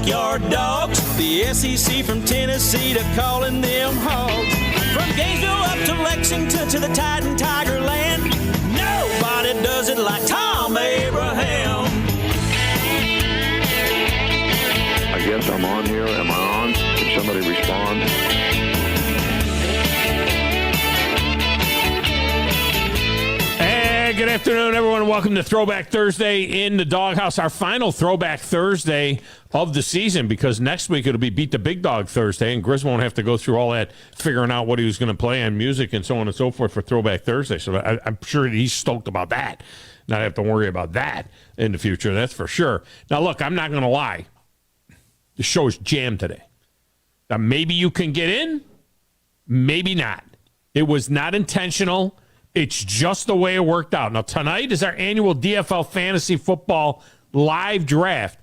backyard dogs. The SEC from Tennessee to calling them hogs. From Gainesville up to Lexington to the Titan Tiger Land. Nobody does it like Thom Abraham. I guess I'm on here. Am I on? Can somebody respond? Hey, good afternoon, everyone. Welcome to Throwback Thursday in the Doghouse, our final Throwback Thursday of the season, because next week it'll be Beat the Big Dog Thursday, and Grizz won't have to go through all that figuring out what he was going to play on music and so on and so forth for Throwback Thursday. So I'm sure he's stoked about that. Not have to worry about that in the future, that's for sure. Now, look, I'm not going to lie. The show is jammed today. Now, maybe you can get in, maybe not. It was not intentional. It's just the way it worked out. Now, tonight is our annual DFL Fantasy Football live draft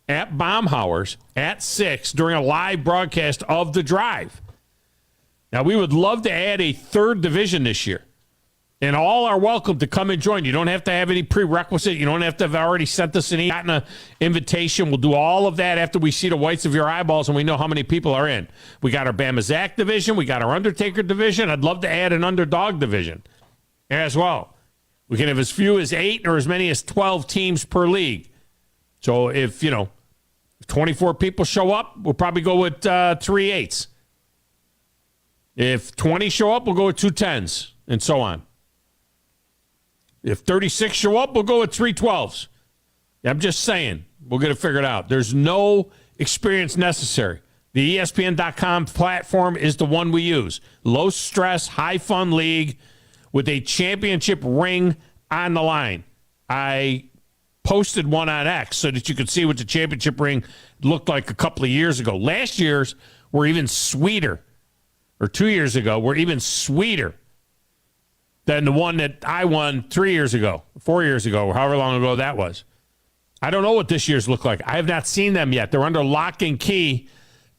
at Baumhauer's at 6 during a live broadcast of The Drive. Now, we would love to add a third division this year. And all are welcome to come and join. You don't have to have any prerequisite. You don't have to have already sent us an invitation. We'll do all of that after we see the whites of your eyeballs and we know how many people are in. We got our Bama Zach division. We got our Undertaker division. I'd love to add an Underdog division as well. We can have as few as 8 or as many as 12 teams per league. So if, 24 people show up, we'll probably go with 3 8s. If 20 show up, we'll go with 2 10s and so on. If 36 show up, we'll go with 3 12s. I'm just saying, we'll get it figured out. There's no experience necessary. The ESPN.com platform is the one we use. Low stress, high fun league with a championship ring on the line. I posted one on X so that you could see what the championship ring looked like a couple of years ago. Last year's were even sweeter, or 2 years ago were even sweeter than the one that I won 3 years ago, 4 years ago, or however long ago that was. I don't know what this year's look like. I have not seen them yet. They're under lock and key.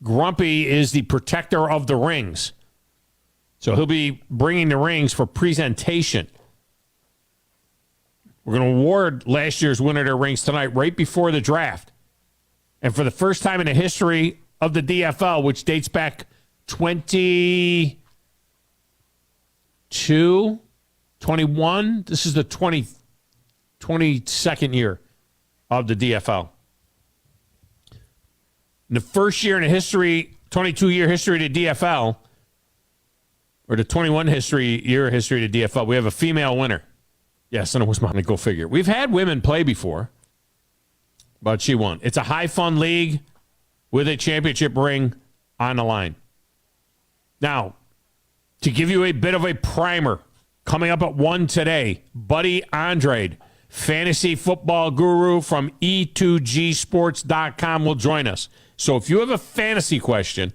Grumpy is the protector of the rings. So he'll be bringing the rings for presentation. We're going to award last year's winner their rings tonight right before the draft. And for the first time in the history of the DFL, which dates back 22, 21, this is the 22nd year of the DFL. In the first year in the history, 22-year history of the DFL, or the 21 year history of the DFL, we have a female winner. Yes, and it was mine. Go figure. We've had women play before, but she won. It's a high fun league with a championship ring on the line. Now, to give you a bit of a primer, coming up at 1 today, Buddy Andrade, fantasy football guru from E2Gsports.com, will join us. So if you have a fantasy question,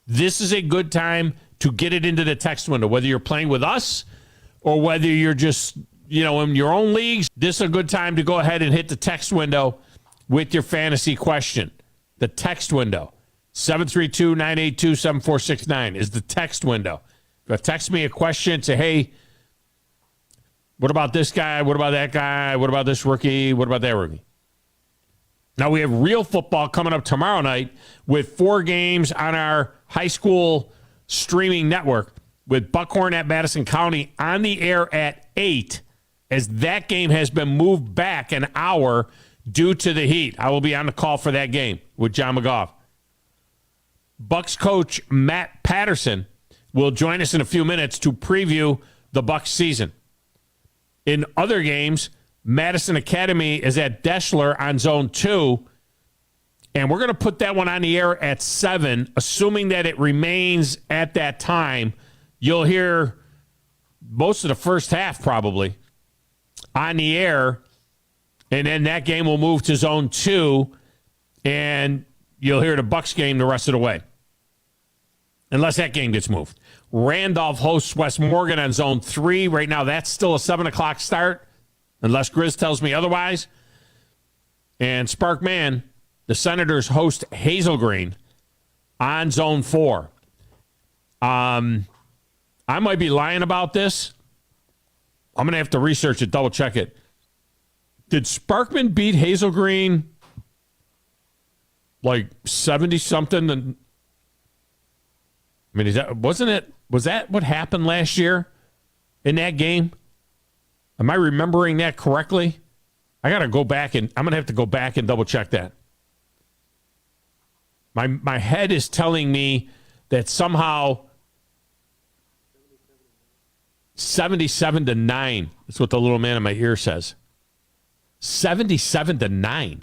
this is a good time to get it into the text window, whether you're playing with us or whether you're just, in your own leagues. This is a good time to go ahead and hit the text window with your fantasy question. The text window, 732-982-7469 is the text window. Text me a question, say, hey, what about this guy? What about that guy? What about this rookie? What about that rookie? Now, we have real football coming up tomorrow night with 4 games on our high school streaming network, with Buckhorn at Madison County on the air at 8, as that game has been moved back an hour due to the heat. I will be on the call for that game with John McGough. Bucks coach Matt Patterson will join us in a few minutes to preview the Bucks season. In other games, Madison Academy is at Deschler on Zone 2, and we're going to put that one on the air at 7, assuming that it remains at that time. You'll hear most of the first half probably on the air, and then that game will move to Zone 2, and you'll hear the Bucks game the rest of the way, unless that game gets moved. Randolph hosts West Morgan on Zone 3. Right now, that's still a 7 o'clock start, unless Grizz tells me otherwise. And Spark Man, the Senators host Hazel Green on Zone 4. I might be lying about this. I'm going to have to research it, double check it. Did Sparkman beat Hazel Green like 70 something. And I mean, was that what happened last year in that game? Am I remembering that correctly? I'm going to have to go back and double check that. My head is telling me that somehow 77-9 is what the little man in my ear says. 77-9.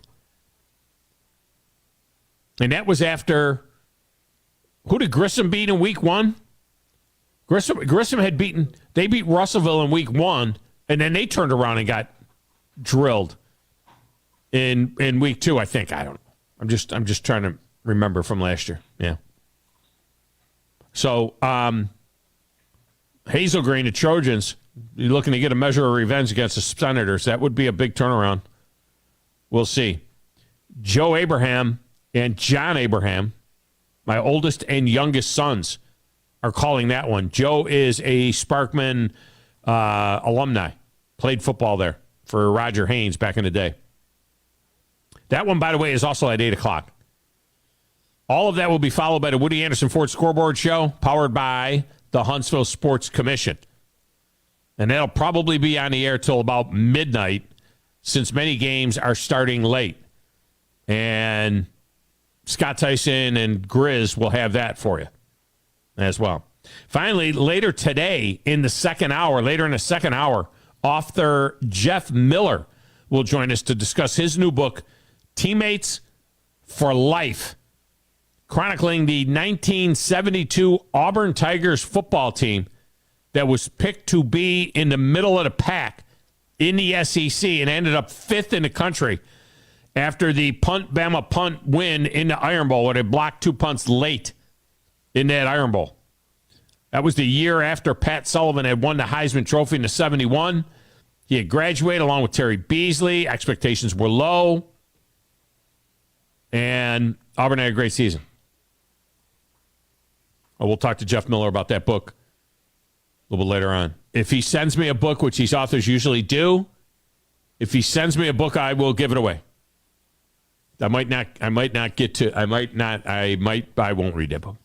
And that was after, who did Grissom beat in week 1? Grissom had they beat Russellville in week 1, and then they turned around and got drilled in week 2, I think. I don't know. I'm just trying to remember from last year. Yeah. So, Hazel Green, the Trojans, you're looking to get a measure of revenge against the Senators. That would be a big turnaround. We'll see. Joe Abraham and John Abraham, my oldest and youngest sons, are calling that one. Joe is a Sparkman alumni. Played football there for Roger Haynes back in the day. That one, by the way, is also at 8 o'clock. All of that will be followed by the Woody Anderson Ford Scoreboard Show, powered by the Huntsville Sports Commission. And that'll probably be on the air till about midnight, since many games are starting late. And Scott Tyson and Grizz will have that for you as well. Finally, later in the second hour, author Jeff Miller will join us to discuss his new book, Teammates for Life, chronicling the 1972 Auburn Tigers football team that was picked to be in the middle of the pack in the SEC and ended up 5th in the country after the Bama punt win in the Iron Bowl, where they blocked 2 punts late in that Iron Bowl. That was the year after Pat Sullivan had won the Heisman Trophy in the 71. He had graduated along with Terry Beasley. Expectations were low. And Auburn had a great season. We'll talk to Jeff Miller about that book a little bit later on. If he sends me a book, which these authors usually do, if he sends me a book, I will give it away. I won't read that book.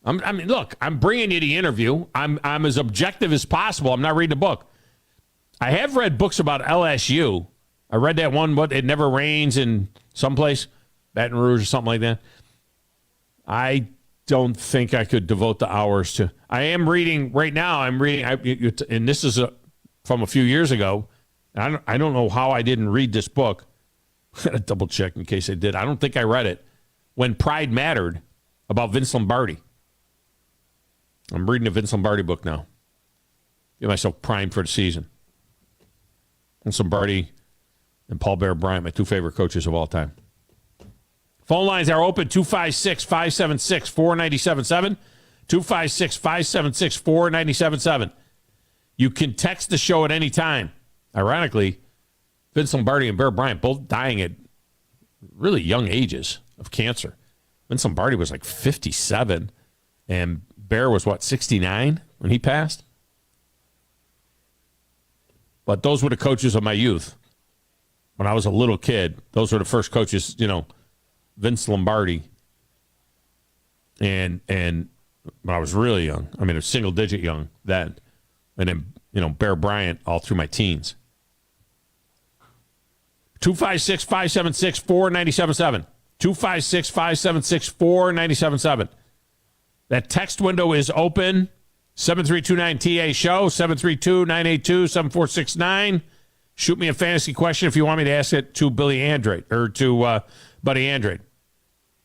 Look, I'm bringing you the interview. I'm as objective as possible. I'm not reading a book. I have read books about LSU. I read that one, It Never Rains in someplace, Baton Rouge or something like that. I don't think I could devote the hours to. I am reading right now. And this is from a few years ago. I don't know how I didn't read this book. I got to double check in case I did. I don't think I read it. When Pride Mattered, about Vince Lombardi. I'm reading a Vince Lombardi book now. Get myself primed for the season. Vince Lombardi and Paul Bear Bryant, my 2 favorite coaches of all time. Phone lines are open, 256-576-4977, 256-576-4977. You can text the show at any time. Ironically, Vince Lombardi and Bear Bryant both dying at really young ages of cancer. Vince Lombardi was like 57, and Bear was, 69 when he passed? But those were the coaches of my youth. When I was a little kid, those were the first coaches, Vince Lombardi. And when I was really young, a single-digit young then. And then, Bear Bryant all through my teens. 256-576-4977. 256-576-4977. That text window is open. 7329-TA show, 732-982-7469. Shoot me a fantasy question if you want me to ask it to Billy Andrade or to Buddy Andrade.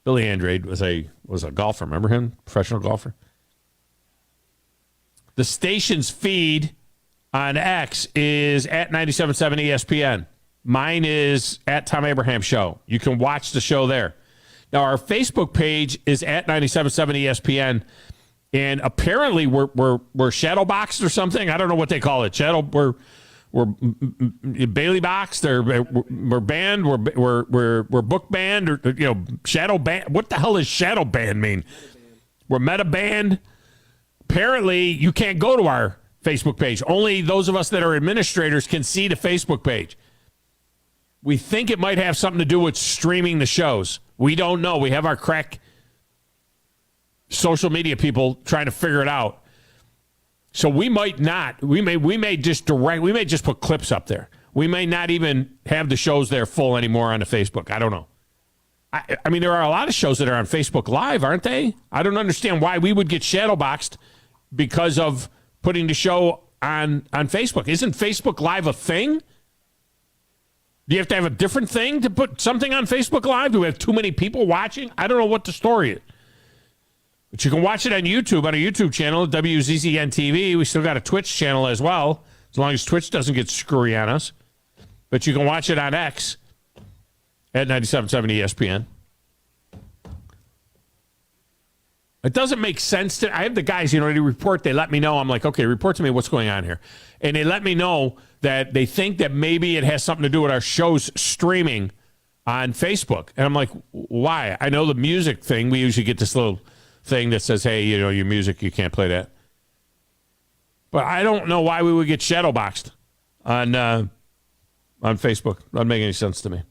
Billy Andrade was a golfer. Remember him? Professional golfer. The station's feed on X is at 97.7 ESPN. Mine is at Thom Abraham Show. You can watch the show there. Now, our Facebook page is at 97.7 ESPN, and apparently we're shadow boxed or something. I don't know what they call it. We're Bailey boxed. We're banned. We're book banned or shadow banned. What the hell does shadow ban mean? We're meta banned. Apparently, you can't go to our Facebook page. Only those of us that are administrators can see the Facebook page. We think it might have something to do with streaming the shows. We don't know. We have our crack social media people trying to figure it out. So we might not. We may just put clips up there. We may not even have the shows there full anymore on the Facebook. I don't know. I mean, there are a lot of shows that are on Facebook Live, aren't they? I don't understand why we would get shadowboxed because of putting the show on Facebook. Isn't Facebook Live a thing? Do you have to have a different thing to put something on Facebook Live? Do we have too many people watching? I don't know what the story is. But you can watch it on YouTube, on our YouTube channel, WZZN TV. We still got a Twitch channel as well, as long as Twitch doesn't get screwy on us. But you can watch it on X at 97.7 ESPN. It doesn't make sense to... I have the guys, they report. They let me know. I'm like, okay, report to me what's going on here. And they let me know that they think that maybe it has something to do with our shows streaming on Facebook. And I'm like, why? I know the music thing. We usually get this little thing that says, hey, your music, you can't play that. But I don't know why we would get shadowboxed on Facebook. Doesn't make any sense to me.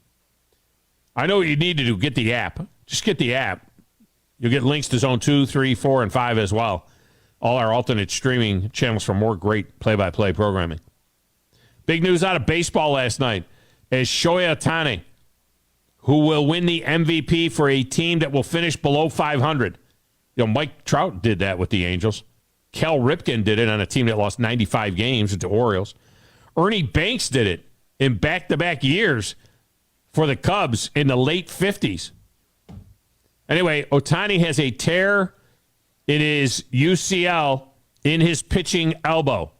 I know what you need to do. Get the app. Just get the app. You'll get links to Zone 2, 3, 4, and 5 as well. All our alternate streaming channels for more great play-by-play programming. Big news out of baseball last night is Shohei Ohtani, who will win the MVP for a team that will finish below 500. Mike Trout did that with the Angels. Cal Ripken did it on a team that lost 95 games to the Orioles. Ernie Banks did it in back-to-back years for the Cubs in the late 50s. Anyway, Ohtani has a tear in his UCL in his pitching elbow.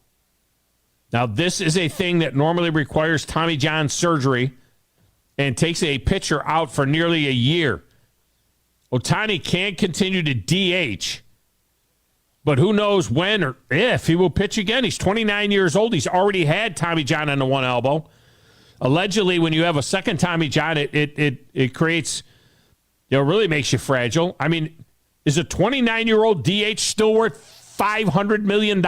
Now, this is a thing that normally requires Tommy John surgery and takes a pitcher out for nearly a year. Ohtani can't continue to DH, but who knows when or if he will pitch again. He's 29 years old. He's already had Tommy John on the one elbow. Allegedly, when you have a second Tommy John, it creates, really makes you fragile. I mean, is a 29-year-old DH still worth $500 million?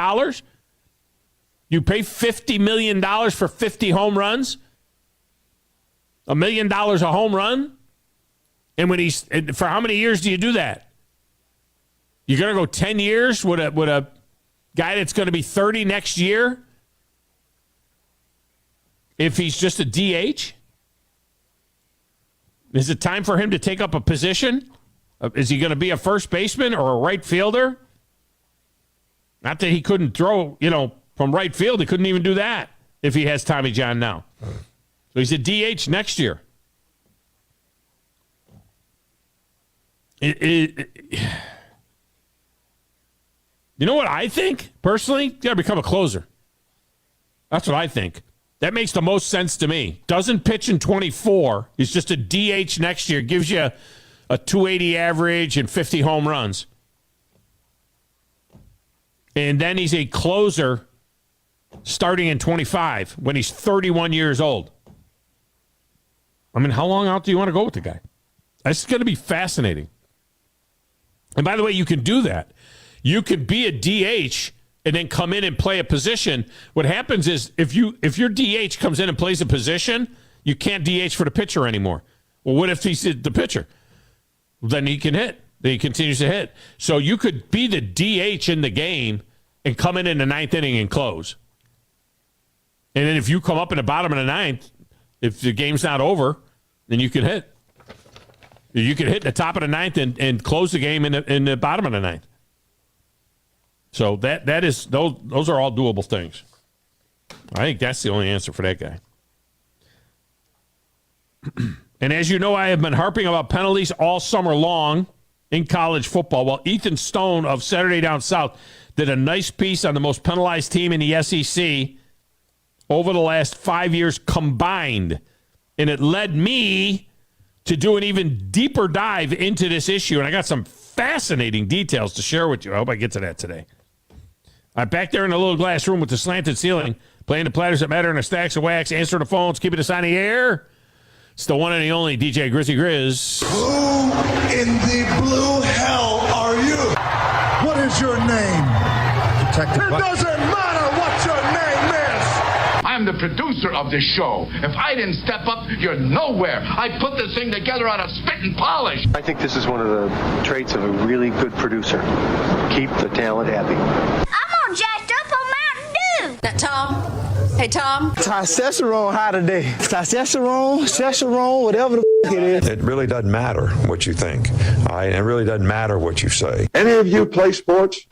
You pay $50 million for 50 home runs? $1 million a home run? And for how many years do you do that? You're going to go 10 years with a guy that's going to be 30 next year? If he's just a DH? Is it time for him to take up a position? Is he going to be a first baseman or a right fielder? Not that he couldn't throw, from right field. He couldn't even do that if he has Tommy John now. So he's a DH next year. You know what I think, personally? You got to become a closer. That's what I think. That makes the most sense to me. Doesn't pitch in 24. He's just a DH next year. Gives you a 280 average and 50 home runs. And then he's a closer starting in 25 when he's 31 years old. I mean, how long out do you want to go with the guy? It's going to be fascinating. And by the way, you can do that. You could be a DH and then come in and play a position. What happens is if your DH comes in and plays a position, you can't DH for the pitcher anymore. Well, what if he's the pitcher? Then he can hit. Then he continues to hit. So you could be the DH in the game and come in the ninth inning and close. And then if you come up in the bottom of the ninth, if the game's not over, then you can hit. You can hit the top of the ninth and close the game in the bottom of the ninth. So that is those are all doable things. I think that's the only answer for that guy. And as you know, I have been harping about penalties all summer long in college football. Well, Ethan Stone of Saturday Down South did a nice piece on the most penalized team in the SEC over the last 5 years combined. And it led me to do an even deeper dive into this issue. And I got some fascinating details to share with you. I hope I get to that today. I'm back there in a little glass room with the slanted ceiling, playing the platters that matter and the stacks of wax, answering the phones, keeping us on the air. It's the one and the only DJ Grizzy Grizz. Who in the blue hell are you? What is your name? Detective. It doesn't matter what your name is. I'm I'm the producer of this show. If I didn't step up, you're nowhere. I put this thing together out of spit and polish. I think this is one of the traits of a really good producer. Keep the talent happy. I'm all jacked up on Mountain Dew. Now, Tom. Hey, Tom. Testosterone high today. Testosterone, whatever the it is. It really doesn't matter what you think. It really doesn't matter what you say. Any of you play sports?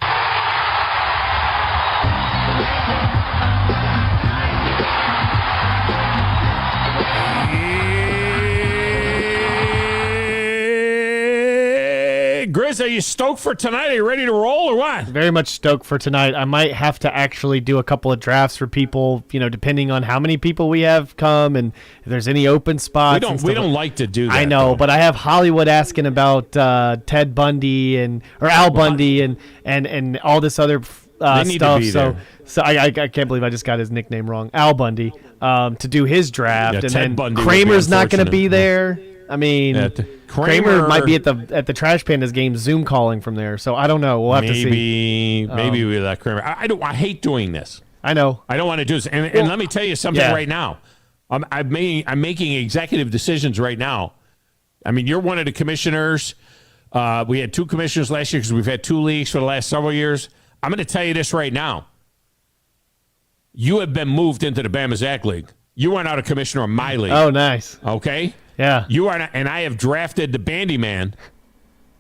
Grizz, are you stoked for tonight? Are you ready to roll or what? Very much stoked for tonight. I might have to actually do a couple of drafts for people, depending on how many people we have come and if there's any open spots. We don't like to do that. I know, but I have Hollywood asking about Ted Bundy or Al Bundy and all this other stuff. So I can't believe I just got his nickname wrong. Al Bundy to do his draft, and Ted then Bundy Kramer's not going to be there. I mean, Kramer might be at the Trash Pandas game Zoom calling from there. So I don't know. We'll have to see. Maybe we let Kramer. I hate doing this. I know. I don't want to do this. And let me tell you something right now. I'm making executive decisions right now. I mean, you're one of the commissioners. We had 2 commissioners last year because we've had 2 leagues for the last several years. I'm going to tell you this right now. You have been moved into the Bama Zach League. You are not a commissioner of my league. Oh, nice. Okay? Yeah. You are not, and I have drafted the Bandy Man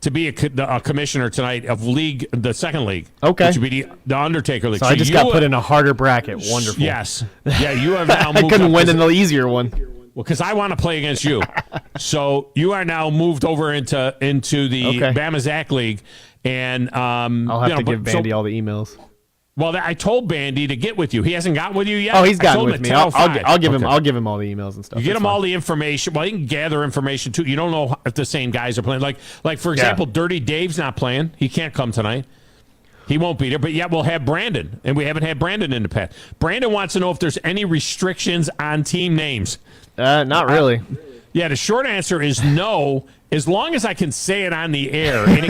to be a commissioner tonight of the second league. Okay. Which would be the Undertaker League. So I just got put in a harder bracket. Wonderful. Yes. Yeah, you have now moved I couldn't win in the easier one. Well, because I want to play against you. So you are now moved over into the Bama Zach League. And I'll have to give Bandy all the emails. Well, I told Bandy to get with you. He hasn't got with you yet. Oh, he's gotten with me. I'll give him. Okay. I'll give him all the emails and stuff. You get him all the information. Well, you can gather information too. You don't know if the same guys are playing. Like for example, Dirty Dave's not playing. He can't come tonight. He won't be there. But yet we'll have Brandon, and we haven't had Brandon in the past. Brandon wants to know if there's any restrictions on team names. Not really. Yeah, the short answer is no. As long as I can say it on the air, and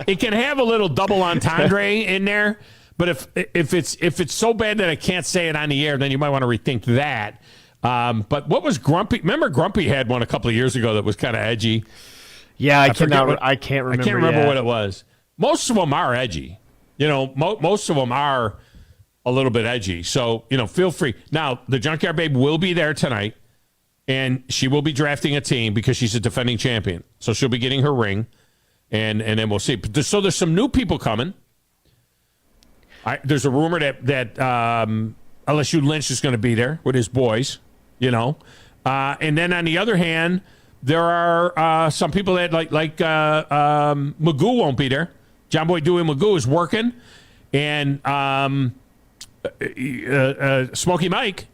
it can have a little double entendre in there. But if it's so bad that I can't say it on the air, then you might want to rethink that. But what was Grumpy? Remember Grumpy had one a couple of years ago that was kind of edgy. Yeah, I can't remember. I can't remember what it was. Most of them are edgy. Most of them are a little bit edgy. So feel free. Now the Junkyard Babe will be there tonight, and she will be drafting a team because she's a defending champion. So she'll be getting her ring, and then we'll see. So there's some new people coming. There's a rumor that LSU Lynch is going to be there with his boys, and then on the other hand, there are some people that like Magoo won't be there. John Boy Dewey Magoo is working, and Smokey Mike,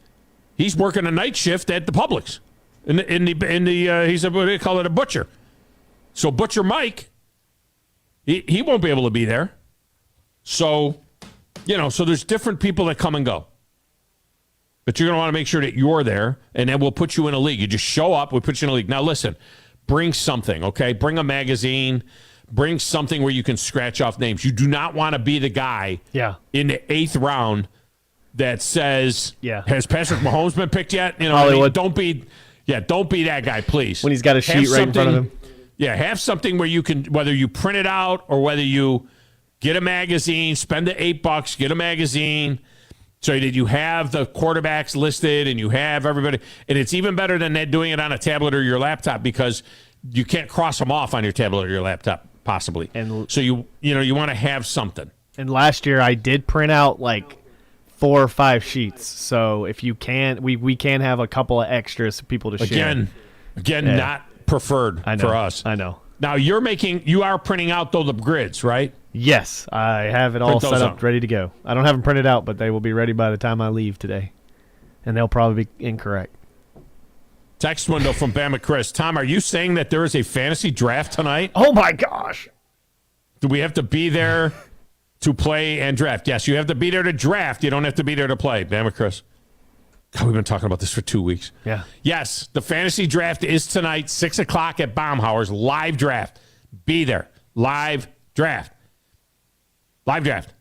he's working a night shift at the Publix. He's what do they call it, a butcher. So Butcher Mike, he won't be able to be there. So. So there's different people that come and go. But you're going to want to make sure that you're there, and then we'll put you in a league. You just show up, we put you in a league. Now, listen, bring something, okay? Bring a magazine. Bring something where you can scratch off names. You do not want to be the guy in the 8th round that says, has Patrick Mahomes been picked yet? Don't be that guy, please. When he's got a sheet right in front of him. Yeah, have something where you can, whether you print it out or whether you get a magazine, spend the $8, get a magazine so that you have the quarterbacks listed and you have everybody. And it's even better than that doing it on a tablet or your laptop because you can't cross them off on your tablet or your laptop, possibly. And so you want to have something. And last year I did print out like 4 or 5 sheets. So if you can, we can have a couple of extras for people to share. Again, not preferred for us. I know. Now you are printing out though the grids, right? Yes, I have it all set up, ready to go. I don't have them printed out, but they will be ready by the time I leave today. And they'll probably be incorrect. Text window from Bama Chris. Tom, are you saying that there is a fantasy draft tonight? Oh, my gosh. Do we have to be there to play and draft? Yes, you have to be there to draft. You don't have to be there to play. Bama Chris. God, we've been talking about this for 2 weeks. Yeah. Yes, the fantasy draft is tonight, 6 o'clock at Baumhauer's. Live draft. Be there. Live draft. Live draft.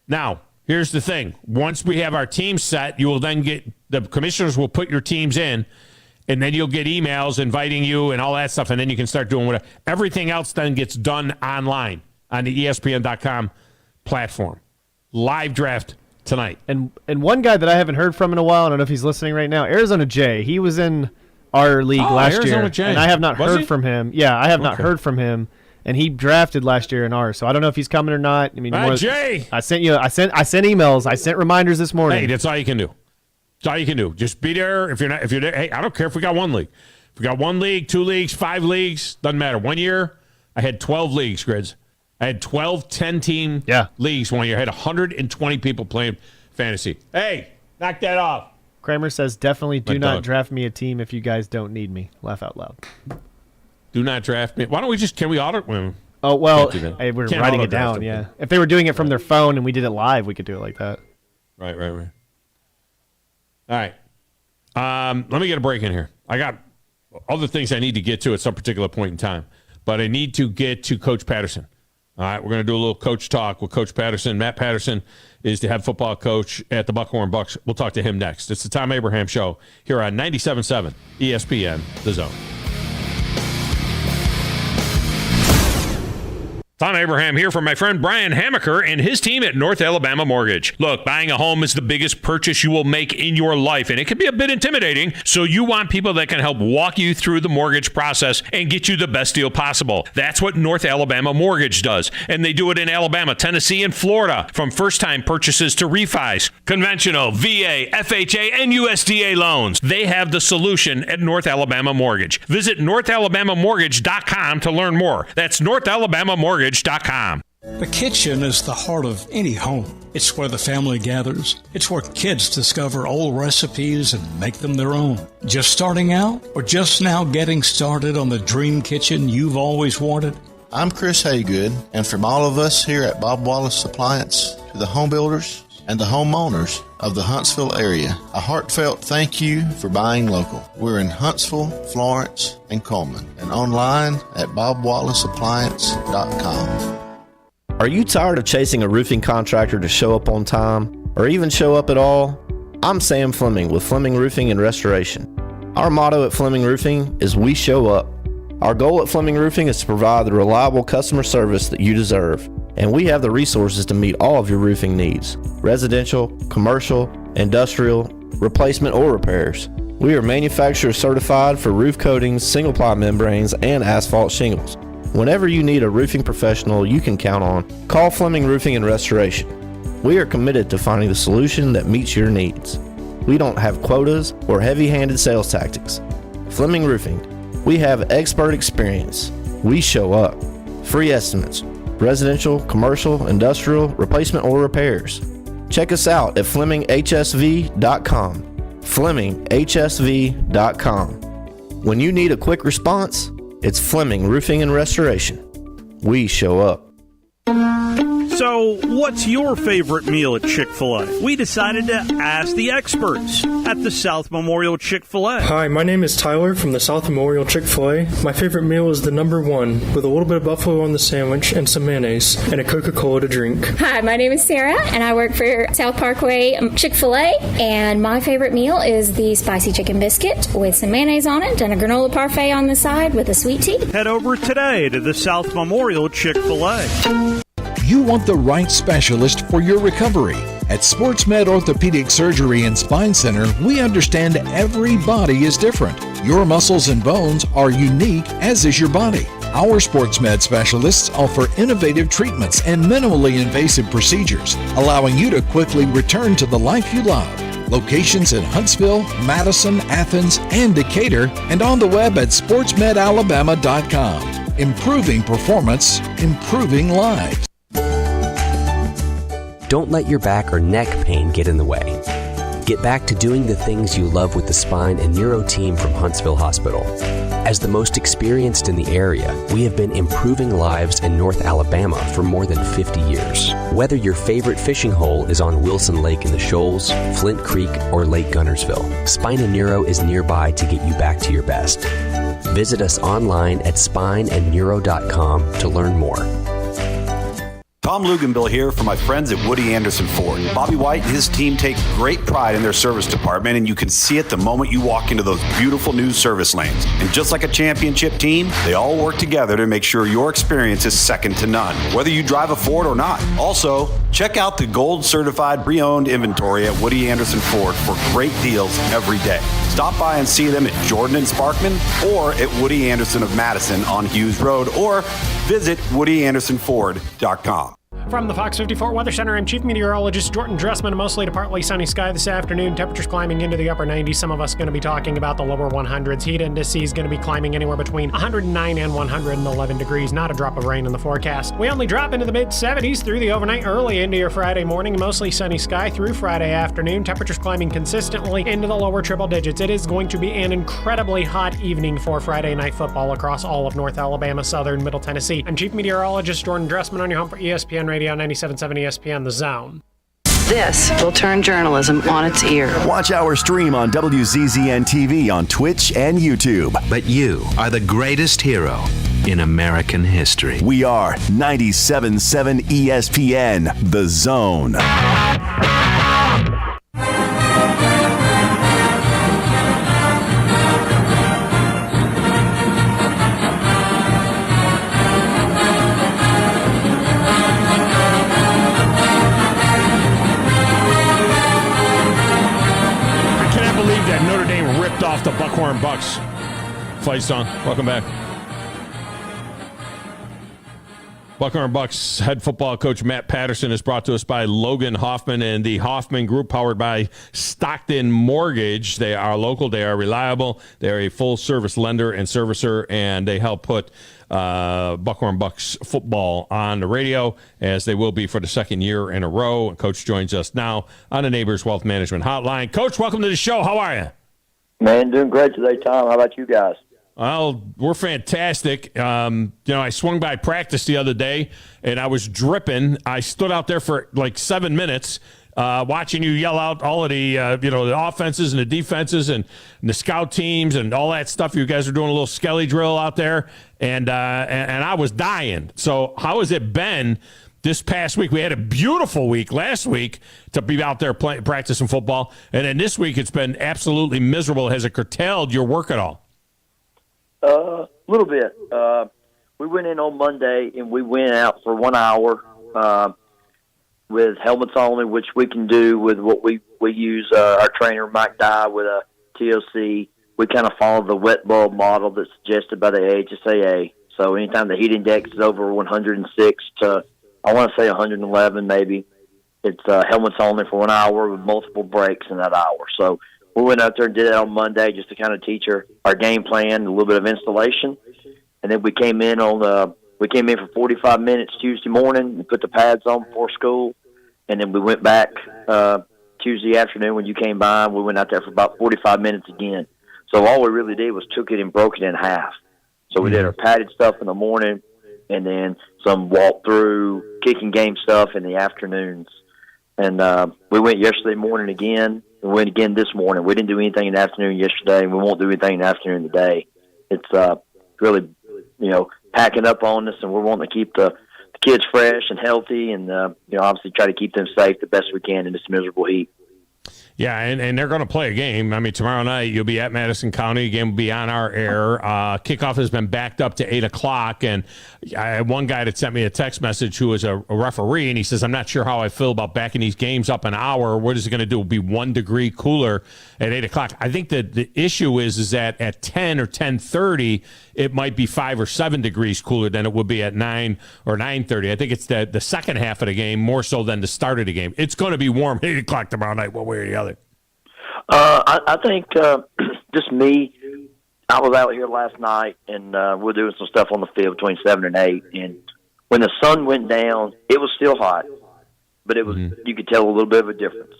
Now, here's the thing. Once we have our team set, you will then get, the commissioners will put your teams in, and then you'll get emails inviting you and all that stuff, and then you can start doing whatever. Everything else then gets done online on the ESPN.com platform. Live draft tonight. And one guy that I haven't heard from in a while, I don't know if he's listening right now, Arizona Jay. He was in our league last Arizona year, Jay. and I have not heard from him. Yeah, I have not heard from him, and he drafted last year in ours, so I don't know if he's coming or not. I mean, Jay, I sent emails, I sent reminders this morning. Hey, that's all you can do. That's all you can do. Just be there. If you're there, hey, I don't care if we got one league. If we got 1 league, 2 leagues, 5 leagues, doesn't matter. 1 year, I had 12 leagues, Grids. I had 12 10-team leagues 1 year. I had 120 people playing fantasy. Hey, knock that off. Kramer says, definitely do not draft me a team if you guys don't need me. Laugh out loud. Do not draft me. Why don't we just, can we auto? Oh, well, hey, we're writing it down, yeah. If they were doing it from their phone and we did it live, we could do it like that. Right. All right. Let me get a break in here. I got other things I need to get to at some particular point in time, but I need to get to Coach Patterson. All right, we're going to do a little coach talk with Coach Patterson. Matt Patterson is the head football coach at the Buckhorn Bucks. We'll talk to him next. It's the Thom Abraham Show here on 97.7 ESPN, The Zone. Thom Abraham here for my friend Brian Hamaker and his team at North Alabama Mortgage. Look, buying a home is the biggest purchase you will make in your life, and it can be a bit intimidating, so you want people that can help walk you through the mortgage process and get you the best deal possible. That's what North Alabama Mortgage does, and they do it in Alabama, Tennessee, and Florida, from first-time purchases to refis, conventional, VA, FHA, and USDA loans. They have the solution at North Alabama Mortgage. Visit NorthAlabamaMortgage.com to learn more. That's NorthAlabamaMortgage.com. The kitchen is the heart of any home. It's where the family gathers. It's where kids discover old recipes and make them their own. Just starting out or just now getting started on the dream kitchen you've always wanted? I'm Chris Haygood, and from all of us here at Bob Wallace Appliance to the home builders and the homeowners of the Huntsville area, a heartfelt thank you for buying local. We're in Huntsville, Florence, and Coleman, and online at bobwallaceappliance.com. Are you tired of chasing a roofing contractor to show up on time, or even show up at all? I'm Sam Fleming with Fleming Roofing and Restoration. Our motto at Fleming Roofing is we show up. Our goal at Fleming Roofing is to provide the reliable customer service that you deserve, and we have the resources to meet all of your roofing needs: residential, commercial, industrial, replacement, or repairs. We are manufacturer certified for roof coatings, single-ply membranes, and asphalt shingles. Whenever you need a roofing professional you can count on, call Fleming Roofing and Restoration. We are committed to finding the solution that meets your needs. We don't have quotas or heavy-handed sales tactics. Fleming Roofing, we have expert experience. We show up. Free estimates: residential, commercial, industrial, replacement, or repairs. Check us out at FlemingHSV.com. FlemingHSV.com. When you need a quick response, it's Fleming Roofing and Restoration. We show up. So, what's your favorite meal at Chick-fil-A? We decided to ask the experts at the South Memorial Chick-fil-A. Hi, my name is Tyler from the South Memorial Chick-fil-A. My favorite meal is the number one, with a little bit of buffalo on the sandwich and some mayonnaise and a Coca-Cola to drink. Hi, my name is Sarah, and I work for South Parkway Chick-fil-A, and my favorite meal is the spicy chicken biscuit with some mayonnaise on it and a granola parfait on the side with a sweet tea. Head over today to the South Memorial Chick-fil-A. You want the right specialist for your recovery. At SportsMed Orthopedic Surgery and Spine Center, we understand every body is different. Your muscles and bones are unique, as is your body. Our SportsMed specialists offer innovative treatments and minimally invasive procedures, allowing you to quickly return to the life you love. Locations in Huntsville, Madison, Athens, and Decatur, and on the web at sportsmedalabama.com. Improving performance, improving lives. Don't let your back or neck pain get in the way. Get back to doing the things you love with the spine and neuro team from Huntsville Hospital. As the most experienced in the area, we have been improving lives in North Alabama for more than 50 years. Whether your favorite fishing hole is on Wilson Lake in the Shoals, Flint Creek, or Lake Gunnersville, Spine and Neuro is nearby to get you back to your best. Visit us online at spineandneuro.com to learn more. Tom Luganbill here for my friends at Woody Anderson Ford. Bobby White and his team take great pride in their service department, and you can see it the moment you walk into those beautiful new service lanes. And just like a championship team, they all work together to make sure your experience is second to none, whether you drive a Ford or not. Also, check out the gold certified pre-owned inventory at Woody Anderson Ford for great deals every day. Stop by and see them at Jordan and Sparkman or at Woody Anderson of Madison on Hughes Road, or visit WoodyAndersonFord.com. From the Fox 54 Weather Center, I'm Chief Meteorologist Jordan Dressman. A mostly to partly sunny sky this afternoon. Temperatures climbing into the upper 90s. Some of us going to be talking about the lower 100s. Heat index is going to be climbing anywhere between 109 and 111 degrees. Not a drop of rain in the forecast. We only drop into the mid-70s through the overnight, early into your Friday morning. Mostly sunny sky through Friday afternoon. Temperatures climbing consistently into the lower triple digits. It is going to be an incredibly hot evening for Friday night football across all of North Alabama, Southern, Middle Tennessee. I'm Chief Meteorologist Jordan Dressman on your home for ESPN Radio 97.7 ESPN The Zone. This will turn journalism on its ear. Watch our stream on WZZN TV on Twitch and YouTube. But you are the greatest hero in American history. We are 97.7 ESPN The Zone. Off the Buckhorn Bucks fight song. Welcome back. Buckhorn Bucks head football coach Matt Patterson is brought to us by Logan Hoffman and the Hoffman Group, powered by Stockton Mortgage. They are local. They are reliable. They are a full-service lender and servicer, and they help put Buckhorn Bucks football on the radio, as they will be for the second year in a row. Coach joins us now on the Neighbors Wealth Management Hotline. Coach, welcome to the show. How are you? Man, doing great today, Tom. How about you guys? Well, we're fantastic. I swung by practice the other day, and I was dripping. I stood out there for like 7 minutes watching you yell out all of the the offenses and the defenses and the scout teams and all that stuff. You guys are doing a little skelly drill out there, and I was dying. So how has it been this past week? We had a beautiful week last week to be out there practicing football, and then this week it's been absolutely miserable. Has it curtailed your work at all? A little bit. We went in on Monday, and we went out for 1 hour with helmets only, which we can do with what we use. Our trainer, Mike Dye, with a TOC. We kind of follow the wet bulb model that's suggested by the HSAA. So anytime the heat index is over 106 to, I want to say 111 maybe, it's helmets only for 1 hour with multiple breaks in that hour. So we went out there and did it on Monday just to kind of teach our game plan, a little bit of installation. And then we came in for 45 minutes Tuesday morning and put the pads on before school. And then we went back Tuesday afternoon when you came by, and we went out there for about 45 minutes again. So all we really did was took it and broke it in half. So we did our padded stuff in the morning, and then some walk-through, kicking game stuff in the afternoons. And we went yesterday morning again. We went again this morning. We didn't do anything in the afternoon yesterday, and we won't do anything in the afternoon today. It's really, packing up on us, and we're wanting to keep the kids fresh and healthy and, obviously try to keep them safe the best we can in this miserable heat. Yeah, and they're going to play a game. I mean, tomorrow night you'll be at Madison County. The game will be on our air. Kickoff has been backed up to 8 o'clock, and I had one guy that sent me a text message who is a referee, and he says, I'm not sure how I feel about backing these games up an hour. What is it going to do? It'll be 1 degree cooler at 8 o'clock. I think that the issue is that at 10 or 10:30, it might be 5 or 7 degrees cooler than it would be at 9 or 9:30. I think it's the second half of the game more so than the start of the game. It's going to be warm at 8 o'clock tomorrow night, one way or the other. I think just me, I was out here last night, and we're doing some stuff on the field between 7 and 8. And when the sun went down, it was still hot, but it was you could tell a little bit of a difference.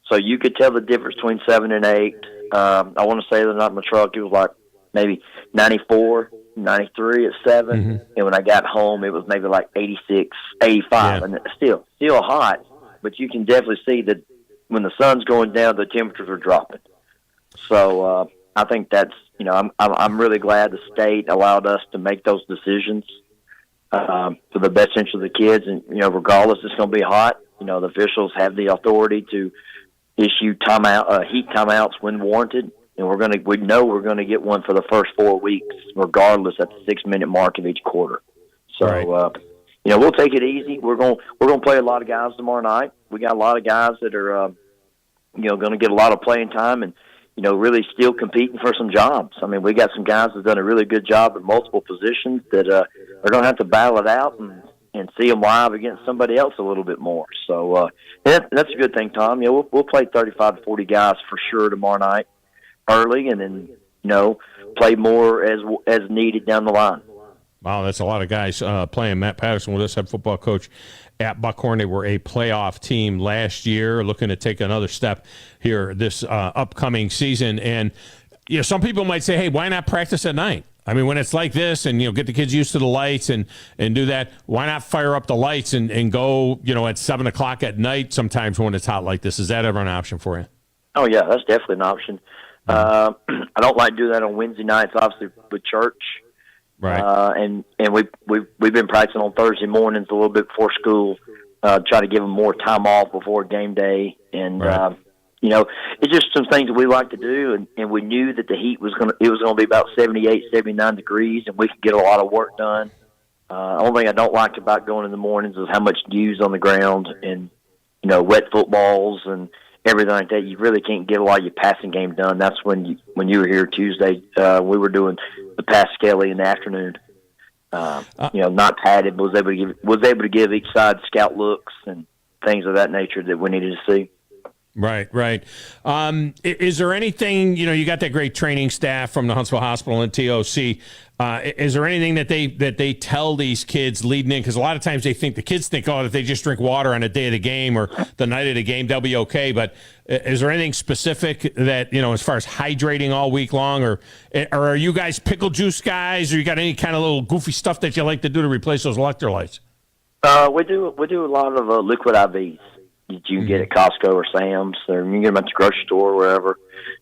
So you could tell the difference between 7 and 8. I want to say the night in my truck, it was like maybe 94, 93 at 7. And when I got home, it was maybe like 86, 85. Yeah. And it's still hot, but you can definitely see that when the sun's going down, the temperatures are dropping. So I think that's, I'm really glad the state allowed us to make those decisions. for the best interest of the kids. And, regardless, it's going to be hot. The officials have the authority to issue heat timeouts when warranted. And we know we're going to get one for the first 4 weeks, regardless at the 6-minute mark of each quarter. So, right. We'll take it easy. We're going to play a lot of guys tomorrow night. We got a lot of guys that are, going to get a lot of playing time and, really still competing for some jobs. I mean, we got some guys that have done a really good job in multiple positions that are going to have to battle it out and see them live against somebody else a little bit more. So that's a good thing, Tom. We'll play 35 to 40 guys for sure tomorrow night early, and then play more as needed down the line. Wow, that's a lot of guys playing. Matt Patterson with us, head football coach at Buckhorn. They were a playoff team last year, looking to take another step here this upcoming season. And some people might say, hey, why not practice at night? I mean, when it's like this and, get the kids used to the lights and do that, why not fire up the lights and go, at 7 o'clock at night sometimes when it's hot like this? Is that ever an option for you? Oh, yeah, that's definitely an option. I don't like doing that on Wednesday nights, obviously, with church. Right. And we've been practicing on Thursday mornings a little bit before school, try to give them more time off before game day. And, right. It's just some things that we like to do, and we knew that the heat was going to be about 78, 79 degrees, and we could get a lot of work done. Only thing I don't like about going in the mornings is how much dew's on the ground and, wet footballs and everything like that. You really can't get a lot of your passing game done. That's when you were here Tuesday, we were doing the pass skelly in the afternoon. Not padded, but was able to give each side scout looks and things of that nature that we needed to see. Right. Is there anything, you got that great training staff from the Huntsville Hospital and TOC. Is there anything that they tell these kids leading in? Because a lot of times the kids think, if they just drink water on the day of the game or the night of the game, they'll be okay. But is there anything specific that, as far as hydrating all week long, or are you guys pickle juice guys, or you got any kind of little goofy stuff that you like to do to replace those electrolytes? We do a lot of liquid IVs. That you can get at Costco or Sam's, or you can get them at the grocery store or wherever.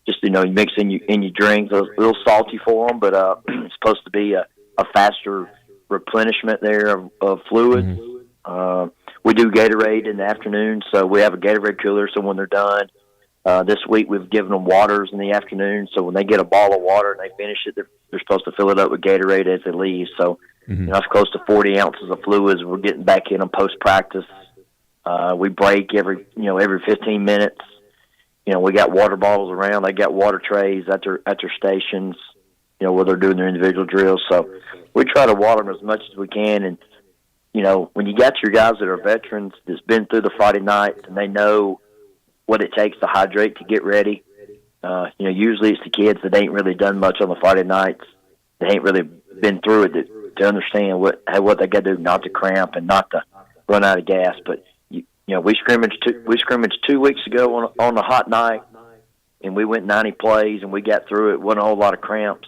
Just, you mix in your drinks. A little salty for them, but it's supposed to be a faster replenishment there of fluid. Mm-hmm. We do Gatorade in the afternoon, so we have a Gatorade cooler, so when they're done, this week we've given them waters in the afternoon, so when they get a bottle of water and they finish it, they're supposed to fill it up with Gatorade as they leave. So that's close to 40 ounces of fluids we're getting back in them post-practice. We break every 15 minutes. We got water bottles around. They got water trays at their stations, where they're doing their individual drills. So we try to water them as much as we can. And, when you got your guys that are veterans that's been through the Friday nights and they know what it takes to hydrate to get ready, usually it's the kids that ain't really done much on the Friday nights. They ain't really been through it to understand what they got to do not to cramp and not to run out of gas. But we scrimmaged 2 weeks ago on a hot night, and we went 90 plays, and we got through it. Wasn't a whole lot of cramps.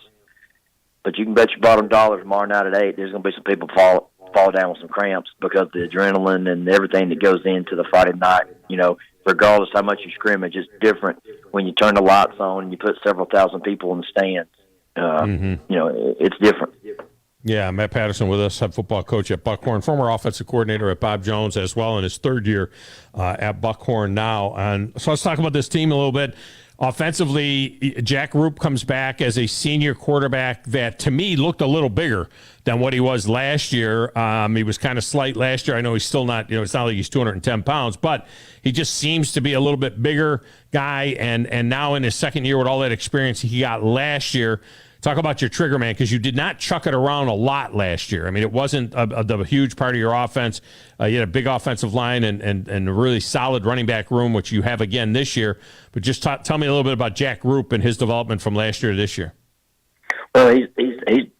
But you can bet your bottom dollar tomorrow night at 8, there's going to be some people fall down with some cramps because of the adrenaline and everything that goes into the Friday night. Regardless how much you scrimmage, it's different when you turn the lights on and you put several thousand people in the stands. It's different. Yeah, Matt Patterson with us, head football coach at Buckhorn, former offensive coordinator at Bob Jones as well in his third year at Buckhorn now. And so let's talk about this team a little bit. Offensively, Jack Roop comes back as a senior quarterback that, to me, looked a little bigger than what he was last year. He was kind of slight last year. I know he's still not, it's not like he's 210 pounds, but he just seems to be a little bit bigger guy. And now in his second year with all that experience he got last year, talk about your trigger man, because you did not chuck it around a lot last year. I mean, it wasn't the huge part of your offense. You had a big offensive line and a really solid running back room, which you have again this year. But just tell me a little bit about Jack Roop and his development from last year to this year. Well, he's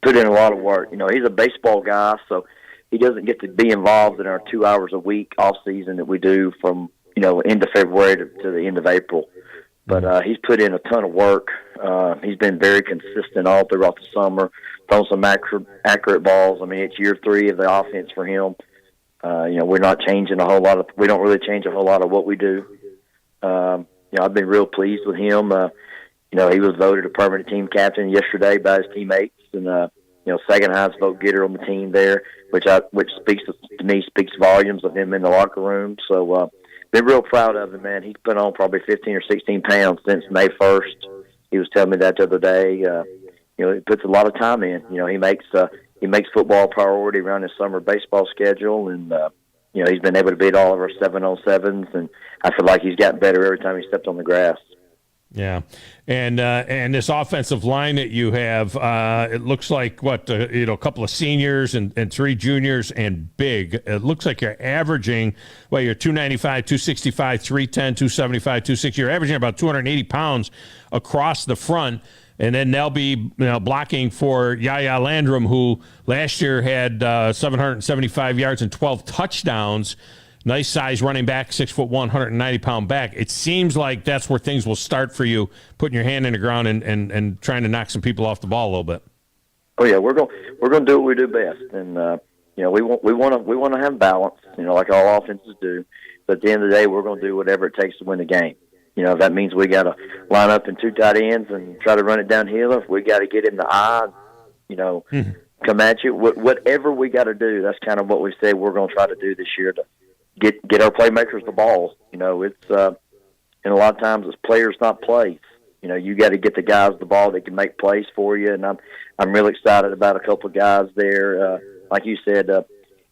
put in a lot of work. He's a baseball guy, so he doesn't get to be involved in our 2 hours a week off season that we do from end of February to the end of April. But he's put in a ton of work. He's been very consistent all throughout the summer, throwing some accurate balls. I mean, it's year 3 of the offense for him. We're not changing a whole lot of. We don't really change a whole lot of what we do. I've been real pleased with him. He was voted a permanent team captain yesterday by his teammates, and second highest vote getter on the team there, which speaks to me speaks volumes of him in the locker room. So been real proud of him, man. He's put on probably 15 or 16 pounds since May 1st. He was telling me that the other day. He puts a lot of time in. He makes football a priority around his summer baseball schedule, and he's been able to beat all of our 7-on-7s, and I feel like he's gotten better every time he stepped on the grass. Yeah, and this offensive line that you have, it looks like a couple of seniors and 3 juniors and big. It looks like you're averaging, you're 295, 265, 310, 275, 260. You're averaging about 280 pounds across the front, and then they'll be blocking for Yaya Landrum, who last year had 775 yards and 12 touchdowns. Nice size running back, 6'1", 190-pound back. It seems like that's where things will start for you, putting your hand in the ground and trying to knock some people off the ball a little bit. Oh yeah, we're going to do what we do best, and we want to have balance, like all offenses do. But at the end of the day, we're going to do whatever it takes to win the game. If that means we got to line up in 2 tight ends and try to run it downhill, if we got to get in the eye, come at you, whatever we got to do. That's kind of what we said we're going to try to do this year to get our playmakers the ball. It's and a lot of times it's players, not plays. You got to get the guys the ball that can make plays for you. And I'm really excited about a couple of guys there, like you said.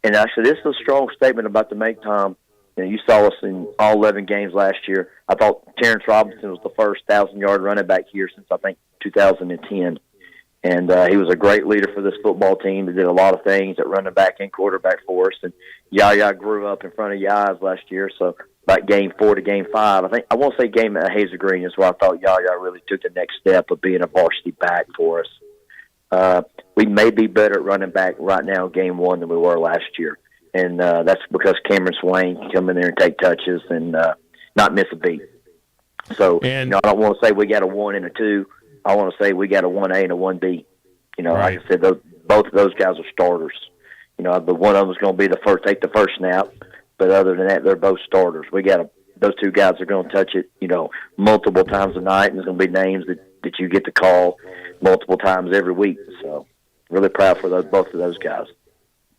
And actually, this is a strong statement about to make, Tom. You saw us in all 11 games last year. I thought Terrence Robinson was the first 1,000-yard running back here since I think 2010. And he was a great leader for this football team. He did a lot of things at running back and quarterback for us. And Yaya grew up in front of Yaya's last year. So about game 4 to game 5, I won't say game at Hazel Green is where I thought Yaya really took the next step of being a varsity back for us. We may be better at running back right now in game 1 than we were last year. And that's because Cameron Swain can come in there and take touches and not miss a beat. So I don't want to say we got a 1 and a 2. I want to say we got a 1A and a 1B. Right. Like I said, both of those guys are starters. But one of them is going to be take the first snap. But other than that, they're both starters. Those 2 guys are going to touch it, multiple times a night, and there's going to be names that you get to call multiple times every week. So really proud for both of those guys.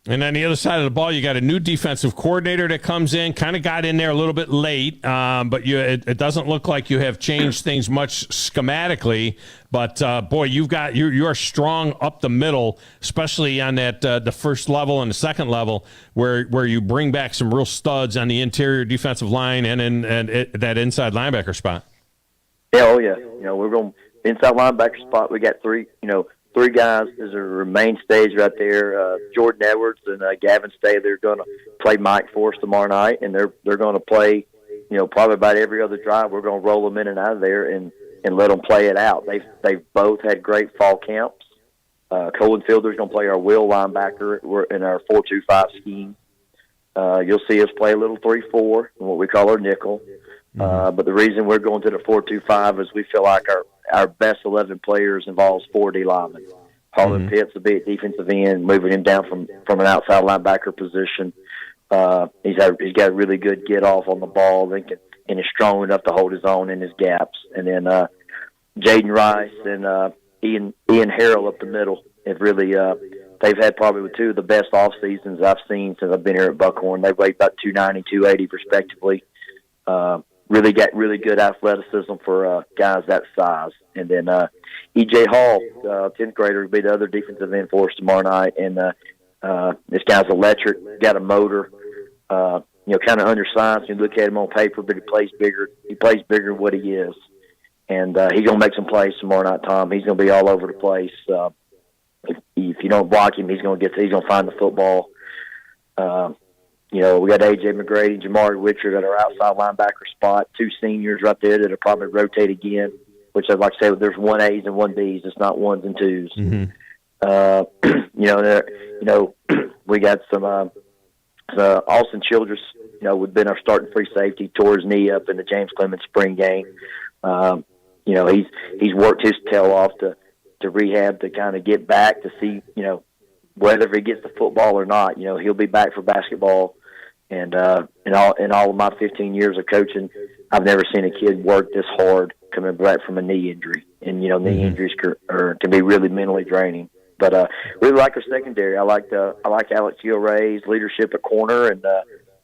And on the other side of the ball, you got a new defensive coordinator that comes in, kind of got in there a little bit late, but it doesn't look like you have changed things much schematically. But, boy, you are strong up the middle, especially on that the first level and the second level, where you bring back some real studs on the interior defensive line and that inside linebacker spot. Yeah, oh, yeah. We're going inside linebacker spot. We got 3 guys as a main stage right there. Jordan Edwards and Gavin Stay. They're going to play Mike for us tomorrow night, and they're going to play, probably about every other drive. We're going to roll them in and out of there and let them play it out. They've both had great fall camps. Colin Fielder's going to play our will linebacker. We're in our 4-2-5 scheme. You'll see us play a little 3-4, what we call our nickel. But the reason we're going to the 4-2-5 is we feel like our best 11 players involves 4 D linemen. Harlan Pitts will be at defensive end, moving him down from an outside linebacker position. He's got a really good get off on the ball and is strong enough to hold his own in his gaps. And then Jaden Rice and Ian Harrell up the middle have really they've had probably 2 of the best off seasons I've seen since I've been here at Buckhorn. They weigh about 290, 280 respectively. Really got really good athleticism for guys that size. And then E.J. Hall, 10th grader, will be the other defensive end for us tomorrow night. And this guy's electric, got a motor, kind of undersized. You look at him on paper, but he plays bigger. He plays bigger than what he is. And he's going to make some plays tomorrow night, Tom. He's going to be all over the place. If you don't block him, he's going to find the football. We got A.J. McGrady and Jamari Witcher at our outside linebacker spot, 2 seniors right there that'll probably rotate again, which I'd like to say there's 1As and 1Bs. It's not 1s and 2s. We got some Austin Childress, would been our starting free safety, tore his knee up in the James Clemens spring game. He's worked his tail off to rehab to kind of get back to see, whether he gets the football or not. He'll be back for basketball. And in all of my 15 years of coaching, I've never seen a kid work this hard coming back from a knee injury. And knee injuries can be really mentally draining. But really like our secondary. I like Alex Gilray's leadership at corner, and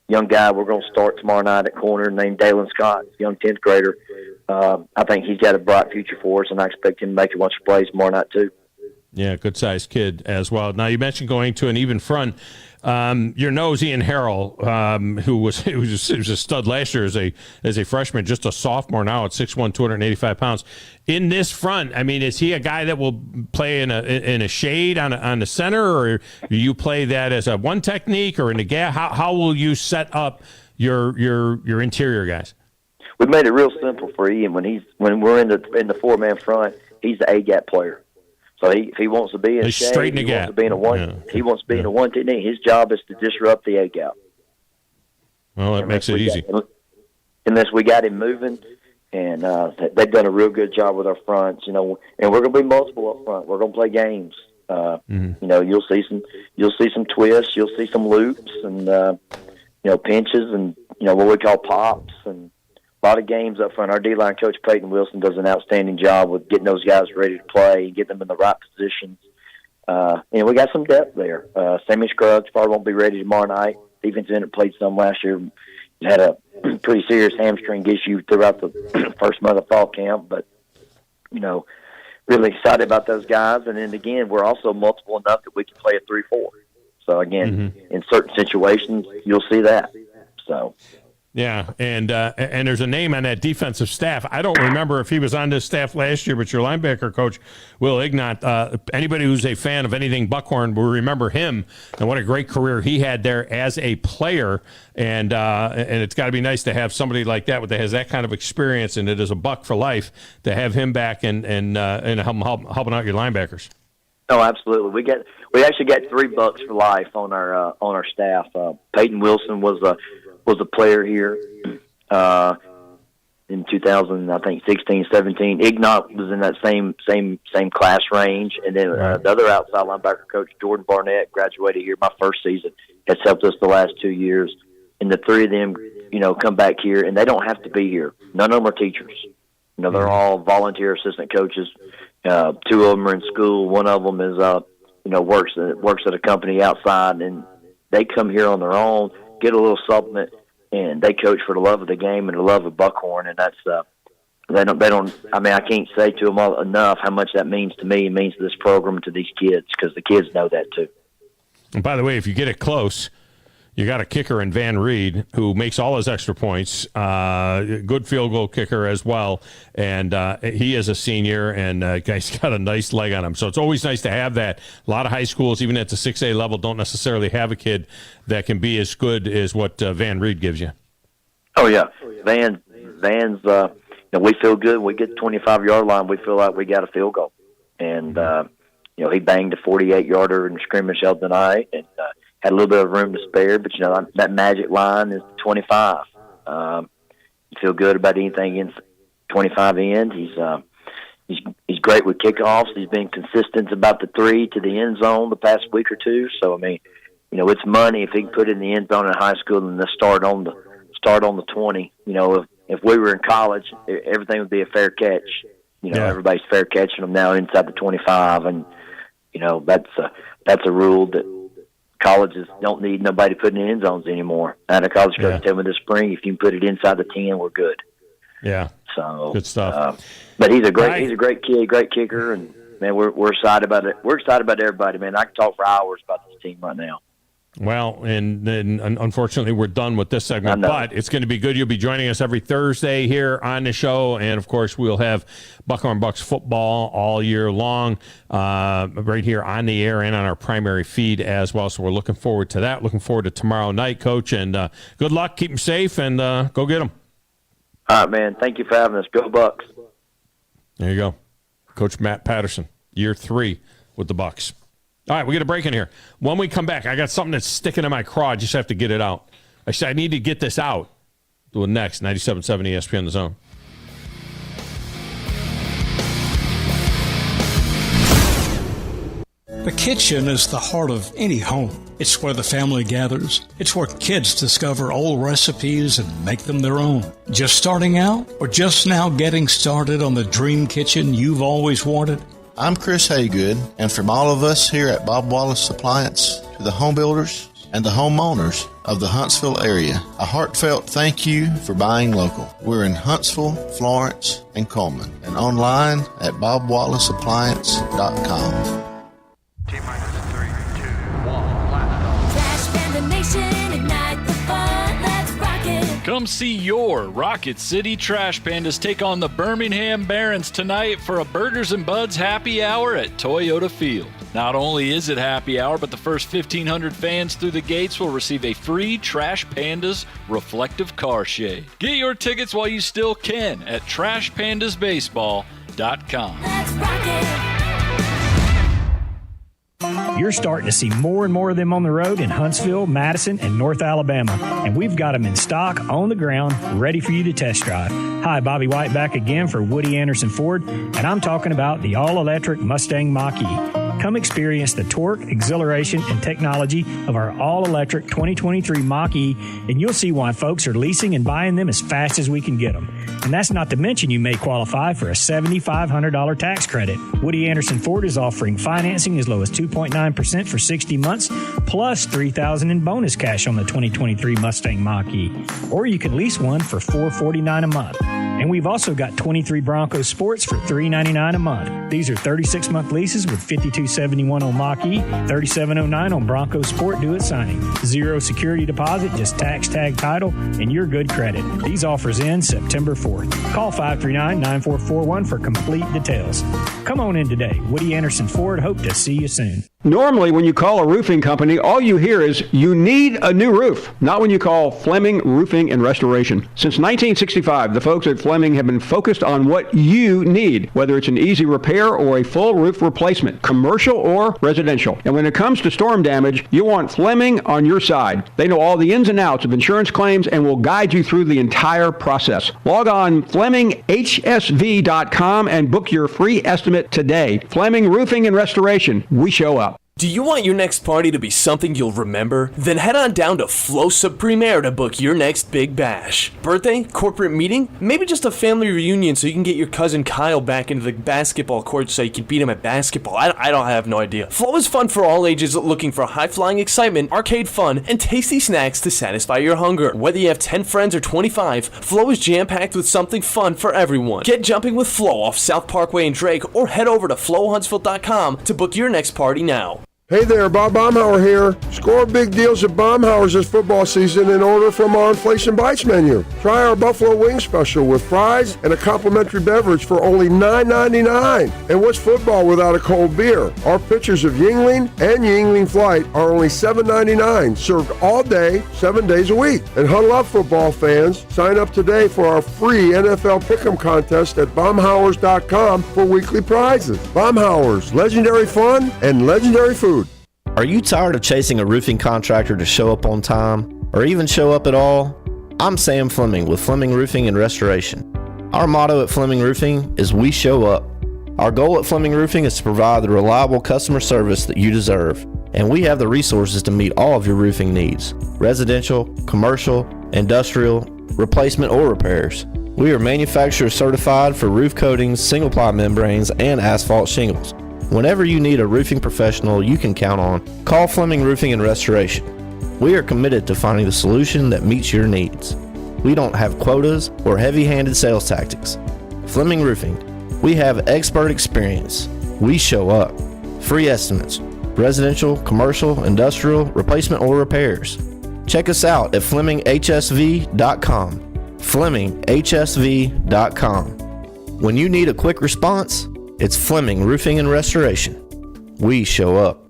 young guy we're going to start tomorrow night at corner named Dalen Scott, young 10th grader. I think he's got a bright future for us, and I expect him to make a bunch of plays tomorrow night too. Yeah, good-sized kid as well. Now, you mentioned going to an even front. Your nose, Ian Harrell, who was a stud last year as a freshman, just a sophomore now at 6'1", 285 pounds. In this front, I mean, is he a guy that will play in a shade on the center, or do you play that as a one technique or in the gap? How will you set up your interior guys? We made it real simple for Ian. When we're in the 4-man front, he's the A-gap player. So if he wants to be in a shade, he wants to be in a one. Yeah. He wants to be in a one technique. His job is to disrupt the A-gap. Well, that makes it easy. Unless we got him moving, and they've done a real good job with our fronts, and we're going to be multiple up front. We're going to play games. You'll see some twists, you'll see some loops, and pinches, and what we call pops, and a lot of games up front. Our D-line coach, Peyton Wilson, does an outstanding job with getting those guys ready to play and get them in the right positions. And we got some depth there. Sammy Scruggs probably won't be ready tomorrow night. Defensive end played some last year. Had a pretty serious hamstring issue throughout the first month of fall camp. But, really excited about those guys. And then, again, we're also multiple enough that we can play a 3-4. So, again, in certain situations, you'll see that. So... Yeah, and there's a name on that defensive staff. I don't remember if he was on this staff last year, but your linebacker coach, Will Ignat, anybody who's a fan of anything Buckhorn will remember him and what a great career he had there as a player. And it's got to be nice to have somebody like that that has that kind of experience, and it is a Buck for life to have him back and helping out your linebackers. Oh, absolutely. We actually got 3 Bucks for life on our staff. Peyton Wilson was a player here in 2000, I think 16, 17. Ignat was in that same class range, and then the other outside linebacker coach, Jordan Barnett, graduated here my first season. Has helped us the last 2 years, and the 3 of them, come back here, and they don't have to be here. None of them are teachers. They're all volunteer assistant coaches. 2 of them are in school. One of them is works at a company outside, and they come here on their own, get a little supplement, and they coach for the love of the game and the love of Buckhorn, and that's they don't. I mean, I can't say to them all enough how much that means to me. It means to this program, to these kids, because the kids know that too. And by the way, if you get it close, you got a kicker in Van Reed who makes all his extra points. Good field goal kicker as well, and he is a senior, and guy's got a nice leg on him. So it's always nice to have that. A lot of high schools, even at the 6A level, don't necessarily have a kid that can be as good as what Van Reed gives you. Oh yeah, Van's. We feel good. We get the 25-yard line. We feel like we got a field goal, and he banged a 48-yarder in the scrimmage the other night, and had a little bit of room to spare, but that magic line is 25. You feel good about anything in 25 end. He's great with kickoffs. He's been consistent about the 3 to the end zone the past week or 2. So I mean, it's money if he can put it in the end zone in high school and then start on the 20. If we were in college, everything would be a fair catch. Everybody's fair catching them now inside the 25, and that's a rule that colleges don't need nobody putting in end zones anymore. I had a college coach tell me this spring, if you can put it inside the 10, we're good. Yeah. So good stuff. But he's a great kid, great kicker, and man, we're excited about it. We're excited about everybody, man. I can talk for hours about this team right now. Well, and unfortunately, we're done with this segment, but it's going to be good. You'll be joining us every Thursday here on the show, and of course, we'll have Buckhorn Bucks football all year long, right here on the air and on our primary feed as well. So we're looking forward to that. Looking forward to tomorrow night, Coach, and good luck. Keep them safe, and go get them. All right, man. Thank you for having us. Go Bucks. There you go, Coach Matt Patterson, year 3 with the Bucks. All right, we get a break in here. When we come back, I got something that's sticking in my craw. I just have to get it out. I need to get this out. Do it next. 97.7 ESPN The Zone. The kitchen is the heart of any home. It's where the family gathers. It's where kids discover old recipes and make them their own. Just starting out or just now getting started on the dream kitchen you've always wanted? I'm Chris Haygood, and from all of us here at Bob Wallace Appliance to the home builders and the homeowners of the Huntsville area, a heartfelt thank you for buying local. We're in Huntsville, Florence, and Coleman, and online at bobwallaceappliance.com. Come see your Rocket City Trash Pandas take on the Birmingham Barons tonight for a Burgers and Buds happy hour at Toyota Field. Not only is it happy hour, but the first 1,500 fans through the gates will receive a free Trash Pandas reflective car shade. Get your tickets while you still can at TrashPandasBaseball.com. Let's rock it. You're starting to see more and more of them on the road in Huntsville, Madison, and North Alabama. And we've got them in stock, on the ground, ready for you to test drive. Hi, Bobby White back again for Woody Anderson Ford, and I'm talking about the all-electric Mustang Mach-E. Come experience the torque, exhilaration, and technology of our all-electric 2023 Mach-E, and you'll see why folks are leasing and buying them as fast as we can get them. And that's not to mention you may qualify for a $7,500 tax credit. Woody Anderson Ford is offering financing as low as 2.9% for 60 months, plus $3,000 in bonus cash on the 2023 Mustang Mach-E. Or you can lease one for $449 a month. And we've also got 23 Bronco Sports for $399 a month. These are 36-month leases with $52.71 on Mach-E, $37.09 on Bronco Sport due at signing. Zero security deposit, just tax tag title, and your good credit. These offers end September 4th. Call 539-9441 for complete details. Come on in today. Woody Anderson Ford, hope to see you soon. Normally, when you call a roofing company, all you hear is, you need a new roof. Not when you call Fleming Roofing and Restoration. Since 1965, the folks at Fleming have been focused on what you need, whether it's an easy repair or a full roof replacement, commercial or residential. And when it comes to storm damage, you want Fleming on your side. They know all the ins and outs of insurance claims and will guide you through the entire process. Log on FlemingHSV.com and book your free estimate today. Fleming Roofing and Restoration. We show up. Do you want your next party to be something you'll remember? Then head on down to Flosa Premier to book your next big bash. Birthday? Corporate meeting? Maybe just a family reunion so you can get your cousin Kyle back into the basketball court so you can beat him at basketball. I don't have no idea. Flow is fun for all ages looking for high-flying excitement, arcade fun, and tasty snacks to satisfy your hunger. Whether you have 10 friends or 25, Flow is jam-packed with something fun for everyone. Get jumping with Flow off South Parkway in Drake or head over to flowhuntsville.com to book your next party now. Hey there, Bob Baumhauer here. Score big deals at Baumhauer's this football season and order from our Inflation Bites menu. Try our Buffalo Wing Special with fries and a complimentary beverage for only $9.99. And what's football without a cold beer? Our pitchers of Yingling and Yingling Flight are only $7.99, served all day, 7 days a week. And huddle up, football fans. Sign up today for our free NFL Pick'em contest at Baumhauers.com for weekly prizes. Baumhauers, legendary fun and legendary food. Are you tired of chasing a roofing contractor to show up on time, or even show up at all? I'm Sam Fleming with Fleming Roofing and Restoration. Our motto at Fleming Roofing is we show up. Our goal at Fleming Roofing is to provide the reliable customer service that you deserve, and we have the resources to meet all of your roofing needs: residential, commercial, industrial, replacement, or repairs. We are manufacturer certified for roof coatings, single-ply membranes, and asphalt shingles. Whenever you need a roofing professional you can count on, call Fleming Roofing and Restoration. We are committed to finding the solution that meets your needs. We don't have quotas or heavy-handed sales tactics. Fleming Roofing, we have expert experience. We show up. Free estimates, residential, commercial, industrial, replacement, or repairs. Check us out at FlemingHSV.com. FlemingHSV.com. When you need a quick response, it's Fleming Roofing and Restoration. We show up.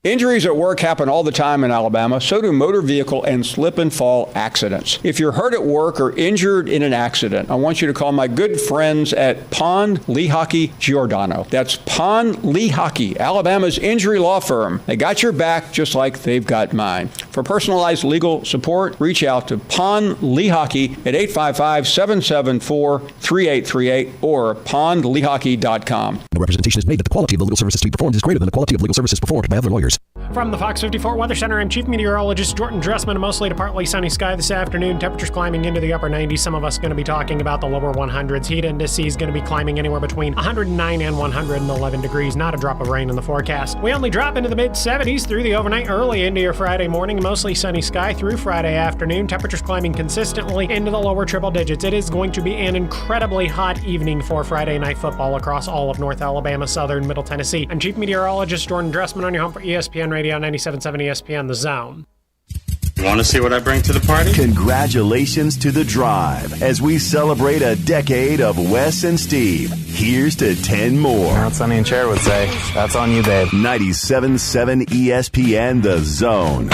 Injuries at work happen all the time in Alabama. So do motor vehicle and slip and fall accidents. If you're hurt at work or injured in an accident, I want you to call my good friends at Pond Lehocky Giordano. That's Pond Lehocky, Alabama's injury law firm. They got your back just like they've got mine. For personalized legal support, reach out to Pond Lehocky at 855-774-3838 or pondlehocky.com. No representation is made that the quality of the legal services to be performed is greater than the quality of legal services performed by other lawyers. From the Fox 54 Weather Center, I'm Chief Meteorologist Jordan Dressman. A mostly to partly sunny sky this afternoon. Temperatures climbing into the upper 90s. Some of us going to be talking about the lower 100s. Heat index is going to be climbing anywhere between 109 and 111 degrees. Not a drop of rain in the forecast. We only drop into the mid 70s through the overnight, early into your Friday morning. Mostly sunny sky through Friday afternoon. Temperatures climbing consistently into the lower triple digits. It is going to be an incredibly hot evening for Friday night football across all of North Alabama, southern Middle Tennessee. I'm Chief Meteorologist Jordan Dressman on your home for ESPN Radio 97.7 ESPN The Zone. Want to see what I bring to the party? Congratulations to The Drive as we celebrate a decade of Wes and Steve. Here's to 10 more. That's Sonny and Cher would say. That's on you, babe. 97.7 ESPN The Zone.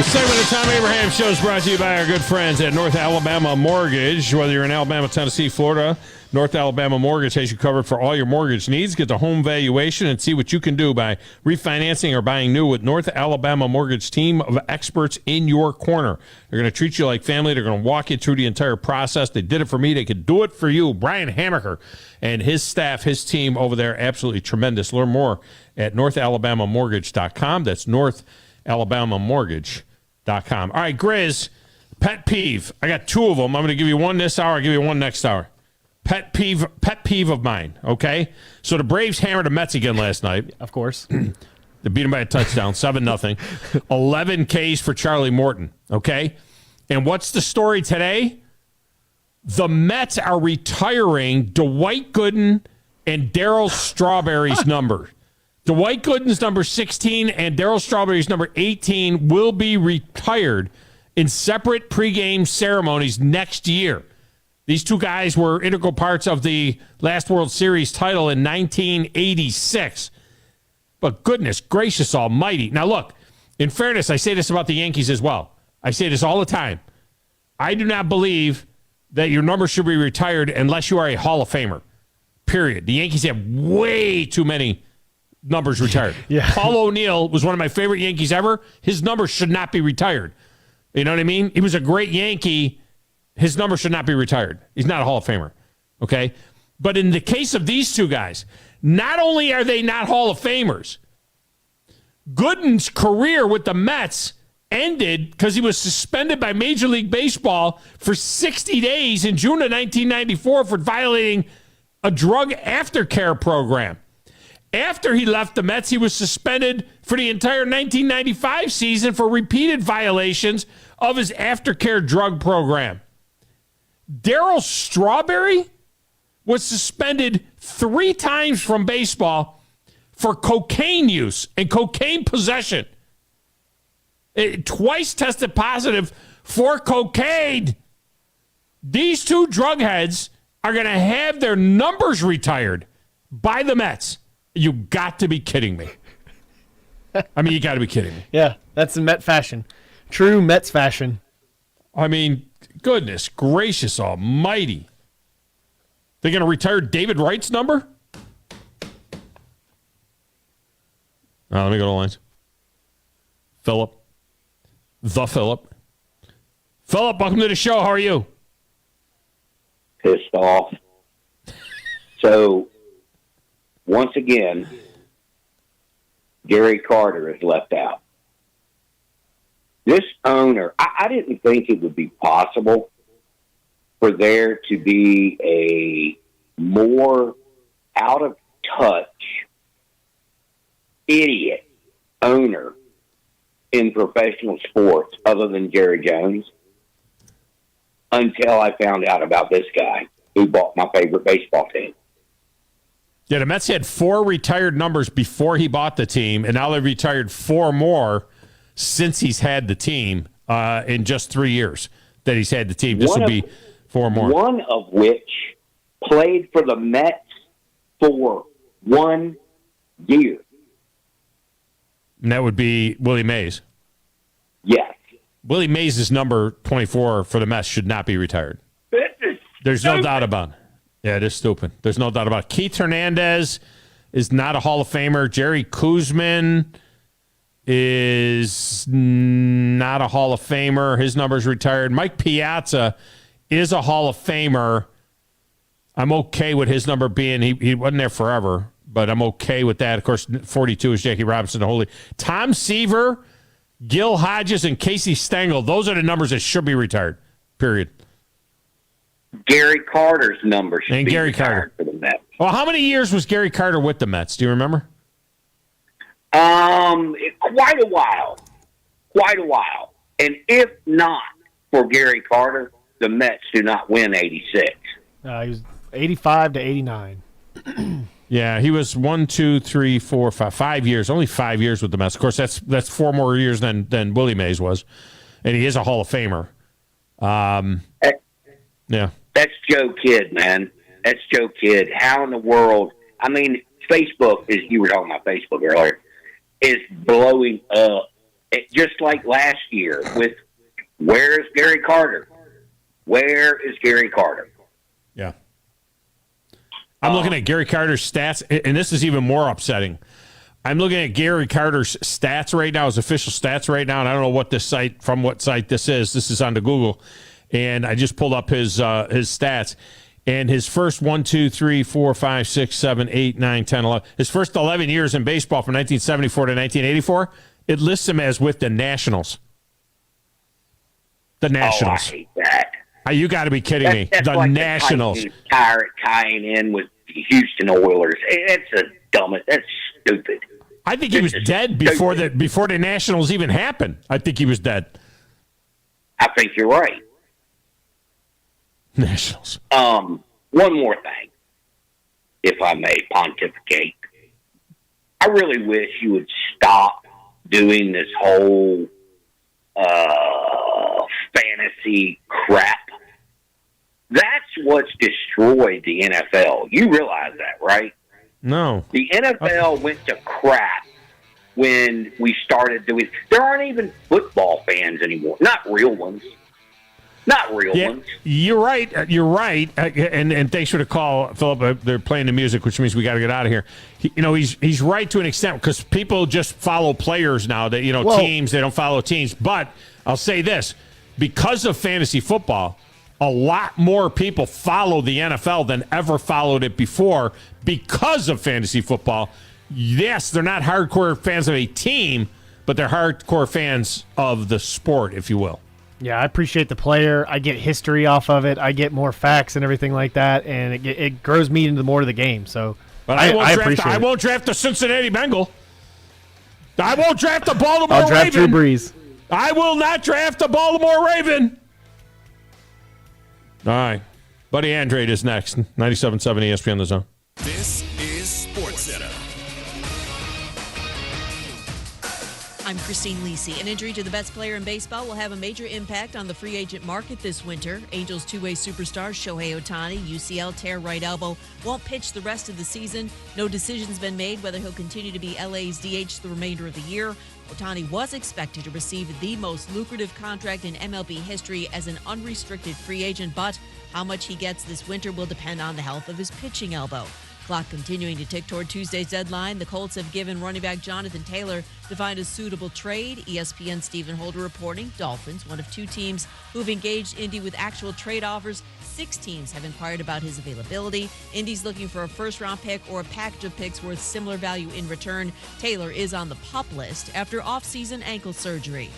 Segment of Tom Abraham Show is brought to you by our good friends at North Alabama Mortgage. Whether you're in Alabama, Tennessee, Florida, North Alabama Mortgage has you covered for all your mortgage needs. Get the home valuation and see what you can do by refinancing or buying new with North Alabama Mortgage team of experts in your corner. They're going to treat you like family. They're going to walk you through the entire process. They did it for me. They could do it for you. Brian Hammaker and his staff, his team over there, absolutely tremendous. Learn more at NorthAlabamaMortgage.com. That's NorthAlabamaMortgage.com. All right, Grizz, pet peeve. I got two of them. I'm going to give you one this hour. I'll give you one next hour. Pet peeve of mine, okay? So the Braves hammered the Mets again last night. Of course. They beat them by a touchdown, 7-0. 11 Ks for Charlie Morton, okay? And what's the story today? The Mets are retiring Dwight Gooden and Darryl Strawberry's number. Dwight Gooden's number 16 and Darryl Strawberry's number 18 will be retired in separate pregame ceremonies next year. These two guys were integral parts of the last World Series title in 1986. But goodness gracious almighty. Now look, in fairness, I say this about the Yankees as well. I say this all the time. I do not believe that your number should be retired unless you are a Hall of Famer. Period. The Yankees have way too many numbers retired. Yeah. Paul O'Neill was one of my favorite Yankees ever. His number should not be retired. You know what I mean? He was a great Yankee. His number should not be retired. He's not a Hall of Famer. Okay? But in the case of these two guys, not only are they not Hall of Famers, Gooden's career with the Mets ended because he was suspended by Major League Baseball for 60 days in June of 1994 for violating a drug aftercare program. After he left the Mets, he was suspended for the entire 1995 season for repeated violations of his aftercare drug program. Darryl Strawberry was suspended 3 times from baseball for cocaine use and cocaine possession. Twice tested positive for cocaine. These two drug heads are going to have their numbers retired by the Mets. You got to be kidding me. I mean, you got to be kidding me. Yeah, that's in Met fashion. True Mets fashion. I mean, goodness gracious almighty. They're going to retire David Wright's number? Let me go to the lines. Philip. The Philip. Philip, welcome to the show. How are you? Pissed off. So, once again, Gary Carter is left out. This owner, I didn't think it would be possible for there to be a more out-of-touch idiot owner in professional sports other than Jerry Jones until I found out about this guy who bought my favorite baseball team. Yeah, the Mets had 4 retired numbers before he bought the team, and now they've retired 4 more since he's had the team in just 3 years that he's had the team. This would be 4 more. One of which played for the Mets for 1 year. And that would be Willie Mays. Yes. Willie Mays' number 24 for the Mets should not be retired. This is There's no doubt about it. Yeah, it is stupid. There's no doubt about it. Keith Hernandez is not a Hall of Famer. Jerry Kuzman is not a Hall of Famer. His number's retired. Mike Piazza is a Hall of Famer. I'm okay with his number being, he wasn't there forever, but I'm okay with that. Of course, 42 is Jackie Robinson, the Holy. Tom Seaver, Gil Hodges, and Casey Stengel, those are the numbers that should be retired, period. Gary Carter's number should be Gary retired Carter for the Mets. Well, how many years was Gary Carter with the Mets? Do you remember? Quite a while. And if not for Gary Carter, the Mets do not win 86. He was 85 to 89. Yeah, he was 5 years, only 5 years with the Mets. Of course, that's 4 more years than Willie Mays was, and he is a Hall of Famer. Yeah, that's Joe Kidd, man. That's Joe Kidd. How in the world? I mean, Facebook, as you were talking about Facebook earlier, is blowing up. Just like last year with where is Gary Carter? Where is Gary Carter? Yeah. I'm looking at Gary Carter's stats, and this is even more upsetting. I'm looking at Gary Carter's stats right now, his official stats right now, and I don't know what this site, from what site this is. This is on the Google, and I just pulled up his stats. And his first 1, 2, 3, 4, 5, 6, 7, 8, 9, 10, 11, his first 11 years in baseball from 1974 to 1984, it lists him as with the Nationals. The Nationals. Oh, I hate that. You got to be kidding me. That's The like Nationals. The tying in with the Houston Oilers. That's stupid. I think he was dead before the Nationals even happened. I think he was dead. I think you're right. Nationals. One more thing, if I may pontificate. I really wish you would stop doing this whole fantasy crap. That's what's destroyed the NFL. You realize that, right? No. The NFL went to crap when we started doing. There aren't even football fans anymore. Not real ones. You're right. And thanks for the call, Philip. They're playing the music, which means we got to get out of here. He's right to an extent because people just follow players now. That teams, they don't follow teams. But I'll say this: because of fantasy football, a lot more people follow the NFL than ever followed it before because of fantasy football. Yes, they're not hardcore fans of a team, but they're hardcore fans of the sport, if you will. Yeah, I appreciate the player. I get history off of it. I get more facts and everything like that, and it grows me into more of the game. So, but I won't draft the Cincinnati Bengal. I won't draft the Baltimore Raven. I'll draft Drew Brees. I will not draft the Baltimore Raven. All right. Buddy Andrade is next. 97.7 ESPN The Zone. This is SportsCenter. I'm Christine Lisi. An injury to the best player in baseball will have a major impact on the free agent market this winter. Angels two-way superstar Shohei Ohtani, UCL tear right elbow, won't pitch the rest of the season. No decision's been made whether he'll continue to be LA's DH the remainder of the year. Ohtani was expected to receive the most lucrative contract in MLB history as an unrestricted free agent, but how much he gets this winter will depend on the health of his pitching elbow. Clock continuing to tick toward Tuesday's deadline. The Colts have given running back Jonathan Taylor to find a suitable trade. ESPN's Stephen Holder reporting Dolphins, one of two teams who've engaged Indy with actual trade offers. 6 teams have inquired about his availability. Indy's looking for a first-round pick or a package of picks worth similar value in return. Taylor is on the PUP list after off-season ankle surgery.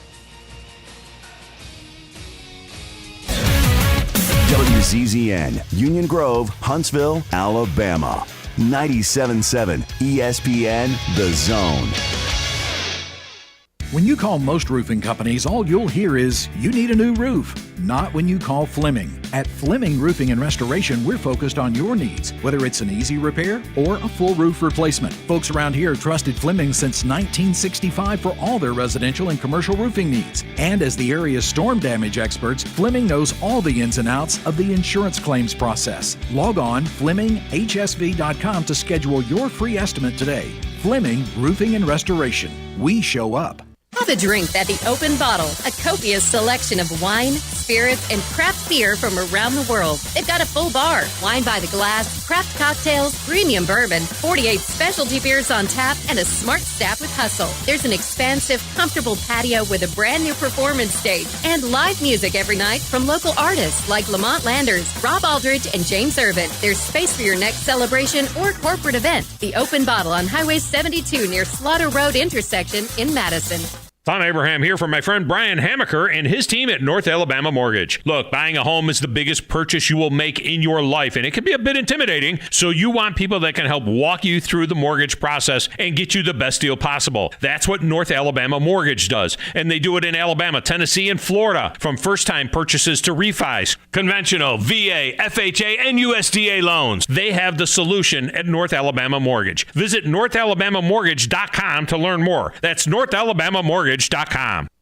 WZZN, Union Grove, Huntsville, Alabama. 97.7 ESPN The Zone. When you call most roofing companies, all you'll hear is, you need a new roof. Not when you call Fleming. At Fleming Roofing and Restoration, we're focused on your needs, whether it's an easy repair or a full roof replacement. Folks around here have trusted Fleming since 1965 for all their residential and commercial roofing needs. And as the area's storm damage experts, Fleming knows all the ins and outs of the insurance claims process. Log on FlemingHSV.com to schedule your free estimate today. Fleming Roofing and Restoration. We show up. Have a drink at the Open Bottle, a copious selection of wine, spirits, and craft beer from around the world. They've got a full bar, wine by the glass, craft cocktails, premium bourbon, 48 specialty beers on tap, and a smart staff with hustle. There's an expansive, comfortable patio with a brand new performance stage and live music every night from local artists like Lamont Landers, Rob Aldridge, and James Irvin. There's space for your next celebration or corporate event. The Open Bottle on Highway 72 near Slaughter Road intersection in Madison. Thom Abraham here from my friend Brian Hamaker and his team at North Alabama Mortgage. Look, buying a home is the biggest purchase you will make in your life, and it can be a bit intimidating, so you want people that can help walk you through the mortgage process and get you the best deal possible. That's what North Alabama Mortgage does, and they do it in Alabama, Tennessee, and Florida, from first-time purchases to refis, conventional, VA, FHA, and USDA loans. They have the solution at North Alabama Mortgage. Visit NorthAlabamaMortgage.com to learn more. That's NorthAlabamaMortgage.com.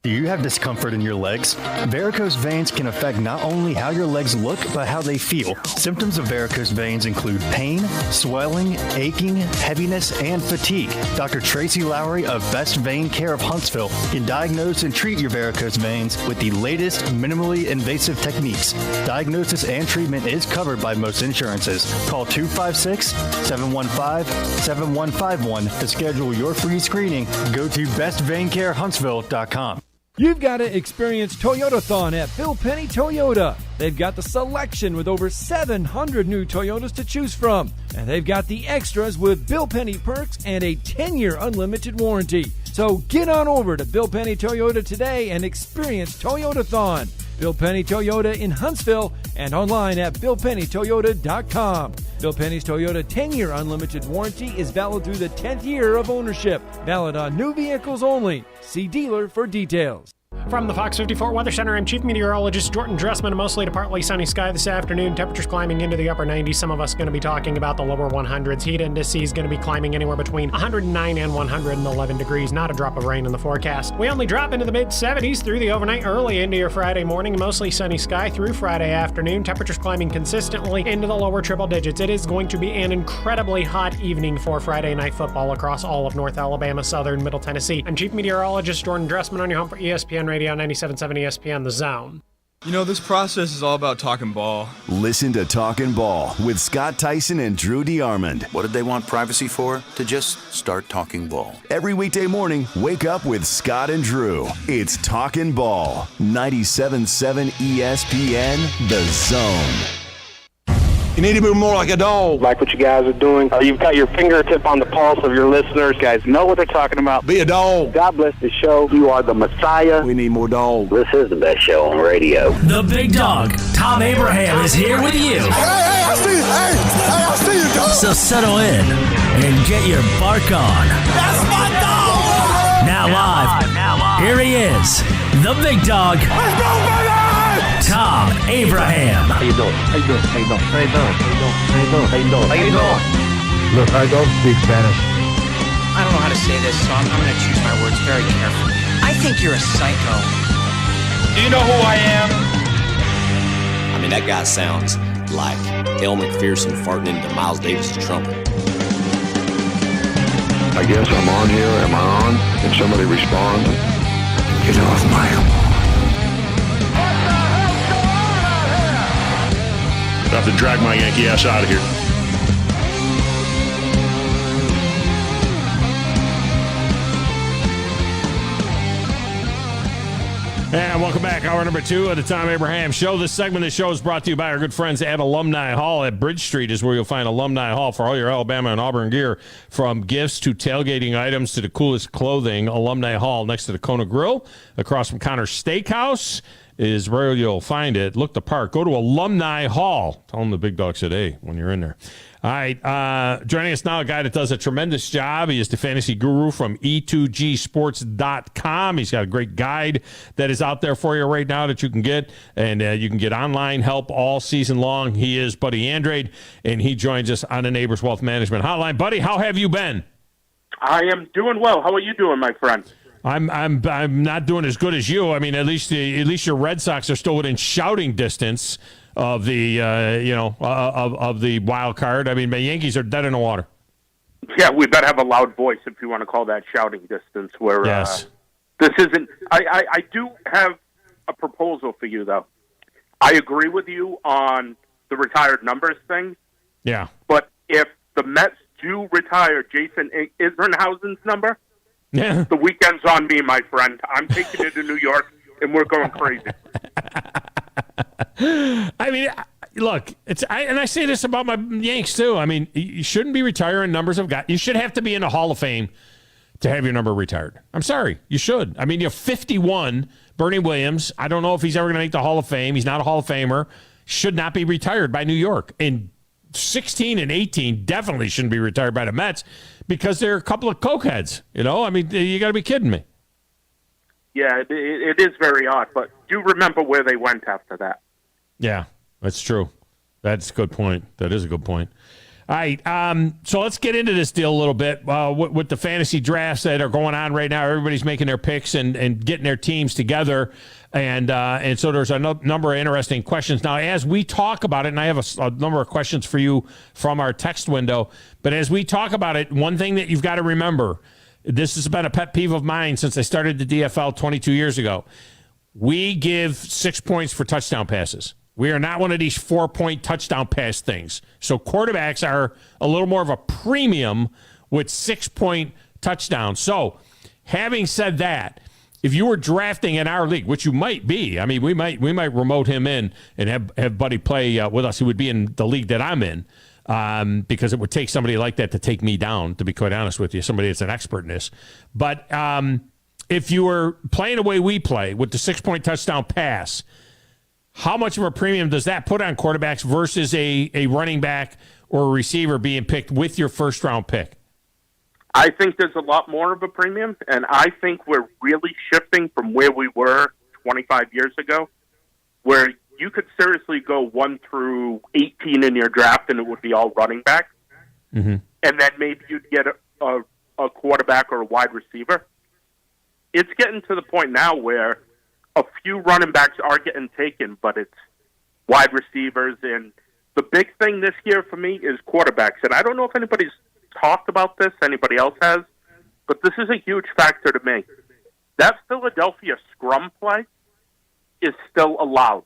Do you have discomfort in your legs? Varicose veins can affect not only how your legs look, but how they feel. Symptoms of varicose veins include pain, swelling, aching, heaviness, and fatigue. Dr. Tracy Lowry of Best Vein Care of Huntsville can diagnose and treat your varicose veins with the latest minimally invasive techniques. Diagnosis and treatment is covered by most insurances. Call 256-715-7151 to schedule your free screening. Go to bestveincarehuntsville.com. You've got to experience Toyotathon at Bill Penny Toyota. They've got the selection with over 700 new Toyotas to choose from. And they've got the extras with Bill Penny perks and a 10-year unlimited warranty. So get on over to Bill Penny Toyota today and experience Toyotathon. Bill Penny Toyota in Huntsville and online at BillPennyToyota.com. Bill Penny's Toyota 10-year unlimited warranty is valid through the 10th year of ownership. Valid on new vehicles only. See dealer for details. From the Fox 54 Weather Center, I'm Chief Meteorologist Jordan Dressman. A mostly to partly sunny sky this afternoon. Temperatures climbing into the upper 90s. Some of us going to be talking about the lower 100s. Heat index is going to be climbing anywhere between 109 and 111 degrees. Not a drop of rain in the forecast. We only drop into the mid-70s through the overnight, early into your Friday morning. Mostly sunny sky through Friday afternoon. Temperatures climbing consistently into the lower triple digits. It is going to be an incredibly hot evening for Friday night football across all of North Alabama, southern Middle Tennessee. I'm Chief Meteorologist Jordan Dressman on your home for ESPN Radio 97.7 ESPN The Zone. You know, this process is all about talking ball. Listen to Talkin' Ball with Scott Tyson and Drew DeArmond. What did they want privacy for? To just start talking ball. Every weekday morning, wake up with Scott and Drew. It's Talkin' Ball. 97.7 ESPN The Zone. You need to be more like a dog. Like what you guys are doing. You've got your fingertip on the pulse of your listeners. You guys know what they're talking about. Be a dog. God bless the show. You are the Messiah. We need more dogs. This is the best show on radio. The big dog, Thom Abraham, is here with you. Hey, I see you. I see you, dog. So settle in and get your bark on. That's my dog. Now live. Here he is, the big dog. Let's go, baby. Thom Abraham. How you doing? How you doing? How you doing? How you doing? How you doing? How you doing? How you doing? Look, I don't speak Spanish. I don't know how to say this, so I'm going to choose my words very carefully. I think you're a psycho. Do you know who I am? I mean, that guy sounds like El McPherson farting into Miles Davis' trumpet. I guess I'm on here. Am I on? Can somebody respond? Get off my lawn. I have to drag my Yankee ass out of here. And welcome back. Hour number 2 of the Thom Abraham Show. This segment of the show is brought to you by our good friends at Alumni Hall at Bridge Street is where you'll find Alumni Hall for all your Alabama and Auburn gear, from gifts to tailgating items to the coolest clothing. Alumni Hall next to the Kona Grill, across from Connor's Steakhouse, is where you'll find it. Look the part. Go to Alumni Hall. Tell them the big dog said, hey, when you're in there. All right. Joining us now, a guy that does a tremendous job. He is the fantasy guru from E2Gsports.com. He's got a great guide that is out there for you right now that you can get. And you can get online help all season long. He is Buddy Andrade, and he joins us on the Neighbors Wealth Management Hotline. Buddy, how have you been? I am doing well. How are you doing, my friend? I'm not doing as good as you. I mean, at least your Red Sox are still within shouting distance of the of the wild card. I mean, my Yankees are dead in the water. Yeah, we better have a loud voice if you want to call that shouting distance. Where yes. This isn't. I do have a proposal for you, though. I agree with you on the retired numbers thing. Yeah. But if the Mets do retire Jason Isringhausen's number, the weekend's on me, my friend. I'm taking it to New York, and we're going crazy. I mean, look, and I say this about my Yanks too. I mean, you shouldn't be retiring numbers of guys. You should have to be in the Hall of Fame to have your number retired. I'm sorry, you should. I mean, you're 51. Bernie Williams, I don't know if he's ever going to make the Hall of Fame. He's not a Hall of Famer. Should not be retired by New York. And 16 and 18 definitely shouldn't be retired by the Mets because they're a couple of cokeheads. You know, I mean, you got to be kidding me. Yeah, it is very odd, but do remember where they went after that. Yeah, that's true. That's a good point. That is a good point. All right, so let's get into this deal a little bit with the fantasy drafts that are going on right now. Everybody's making their picks and getting their teams together, and so there's a number of interesting questions. Now, as we talk about it, and I have a number of questions for you from our text window, but as we talk about it, one thing that you've got to remember, this has been a pet peeve of mine since I started the DFL 22 years ago. We give 6 points for touchdown passes. We are not one of these 4-point touchdown pass things. So quarterbacks are a little more of a premium with 6-point touchdowns. So having said that, if you were drafting in our league, which you might be, I mean, we might remote him in and have Buddy play with us. He would be in the league that I'm in because it would take somebody like that to take me down, to be quite honest with you, somebody that's an expert in this. But if you were playing the way we play with the 6-point touchdown pass, how much of a premium does that put on quarterbacks versus a running back or a receiver being picked with your first-round pick? I think there's a lot more of a premium, and I think we're really shifting from where we were 25 years ago, where you could seriously go 1 through 18 in your draft, and it would be all running back. Mm-hmm. And then maybe you'd get a quarterback or a wide receiver. It's getting to the point now where a few running backs are getting taken, but it's wide receivers. And the big thing this year for me is quarterbacks. And I don't know if anybody's talked about this, anybody else has, but this is a huge factor to me. That Philadelphia scrum play is still allowed.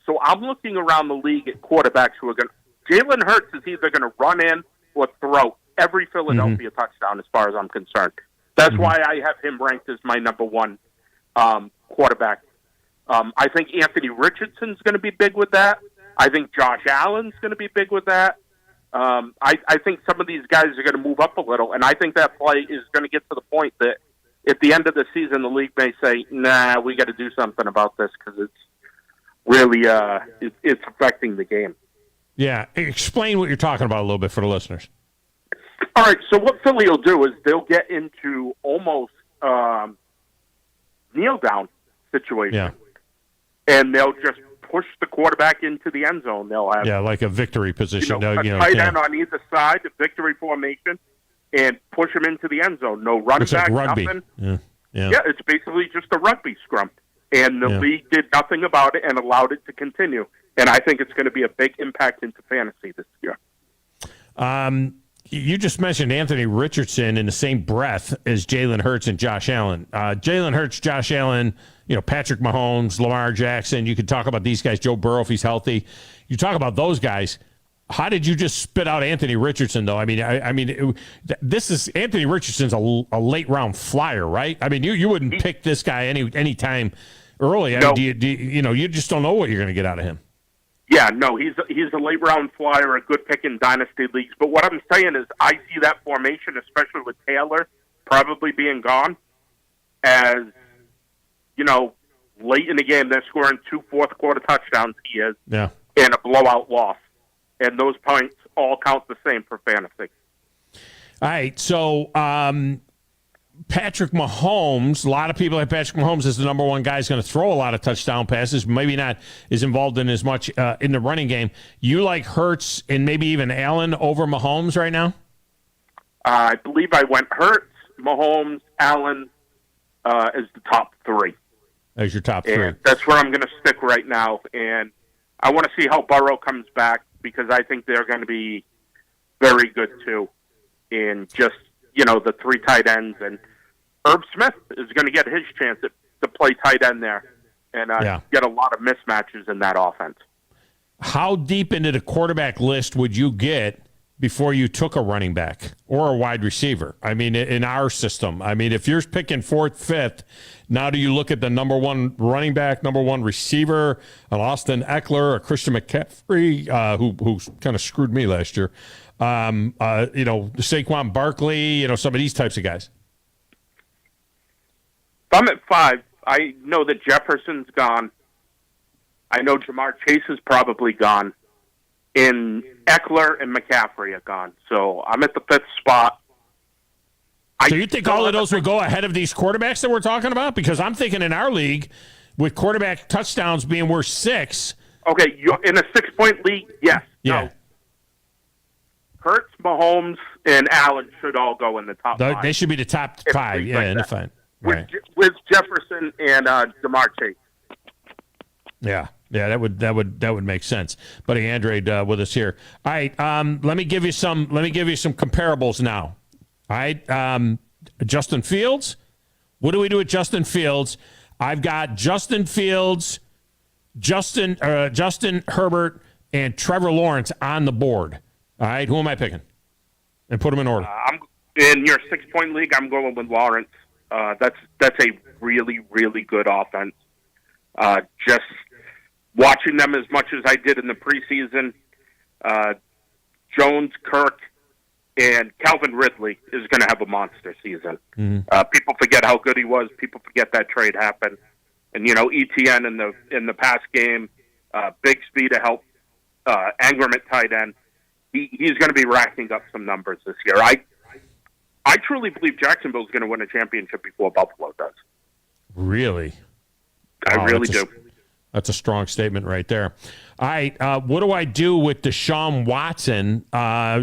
So I'm looking around the league at quarterbacks who are going to... Jalen Hurts is either going to run in or throw every Philadelphia touchdown as far as I'm concerned. That's why I have him ranked as my number one quarterback. I think Anthony Richardson's going to be big with that. I think Josh Allen's going to be big with that. I think some of these guys are going to move up a little, and I think that play is going to get to the point that at the end of the season, the league may say, nah, we got to do something about this because it's really it's affecting the game. Yeah. Explain what you're talking about a little bit for the listeners. All right, so what Philly will do is they'll get into almost kneel-down situation. Yeah. And they'll just push the quarterback into the end zone. They'll have like a victory position. a tight end on either side, a victory formation, and push him into the end zone. No running back, like rugby. nothing. Yeah, it's basically just a rugby scrum. And the league did nothing about it and allowed it to continue. And I think it's going to be a big impact into fantasy this year. You just mentioned Anthony Richardson in the same breath as Jalen Hurts and Josh Allen. Jalen Hurts, Josh Allen, Patrick Mahomes, Lamar Jackson. You could talk about these guys, Joe Burrow if he's healthy. You talk about those guys. How did you just spit out Anthony Richardson, though? I mean, this is Anthony Richardson's a late round flyer, right? I mean, you wouldn't pick this guy any time early. No. I mean, you just don't know what you're going to get out of him. Yeah, no, he's a late round flyer, a good pick in dynasty leagues. But what I'm saying is, I see that formation, especially with Taylor probably being gone, as late in the game they're scoring 2 fourth-quarter touchdowns. He is, and a blowout loss, and those points all count the same for fantasy. All right, so Patrick Mahomes, a lot of people have Patrick Mahomes as the number one guy who's going to throw a lot of touchdown passes, maybe not is involved in as much in the running game. You like Hurts and maybe even Allen over Mahomes right now? I believe I went Hurts, Mahomes, Allen as the top 3. As your top 3. And that's where I'm going to stick right now. And I want to see how Burrow comes back because I think they're going to be very good too in just, the 3 tight ends. And Herb Smith is going to get his chance to play tight end there and get a lot of mismatches in that offense. How deep into the quarterback list would you get before you took a running back or a wide receiver? I mean, in our system, I mean, if you're picking fourth, fifth, now do you look at the number one running back, number one receiver, an Austin Eckler, a Christian McCaffrey, who kind of screwed me last year, Saquon Barkley, some of these types of guys? If I'm at 5, I know that Jefferson's gone. I know Jamar Chase is probably gone. And Eckler and McCaffrey are gone. So I'm at the 5th spot. So you think all of those would go ahead of these quarterbacks that we're talking about? Because I'm thinking in our league, with quarterback touchdowns being worth 6. Okay, in a 6-point league, yes. Yeah. No. Hurts, Mahomes, and Allen should all go in the top 5. They should be the top 5, in the fine. Right. With Jefferson and Jamar Chase. Yeah, that would make sense. Buddy Andrade with us here. All right, let me give you some comparables now. All right, Justin Fields. What do we do with Justin Fields? I've got Justin Fields, Justin Herbert, and Trevor Lawrence on the board. All right, who am I picking? And put them in order. In your 6-point league, I'm going with Lawrence. That's a really, really good offense. Just watching them as much as I did in the preseason, Jones, Kirk, and Calvin Ridley is going to have a monster season. Mm-hmm. People forget how good he was. People forget that trade happened. And, ETN in the past game, Bigsby to help Ingram at tight end. He's going to be racking up some numbers this year. I truly believe Jacksonville's going to win a championship before Buffalo does. Really? I really do. That's a strong statement right there. All right, what do I do with Deshaun Watson?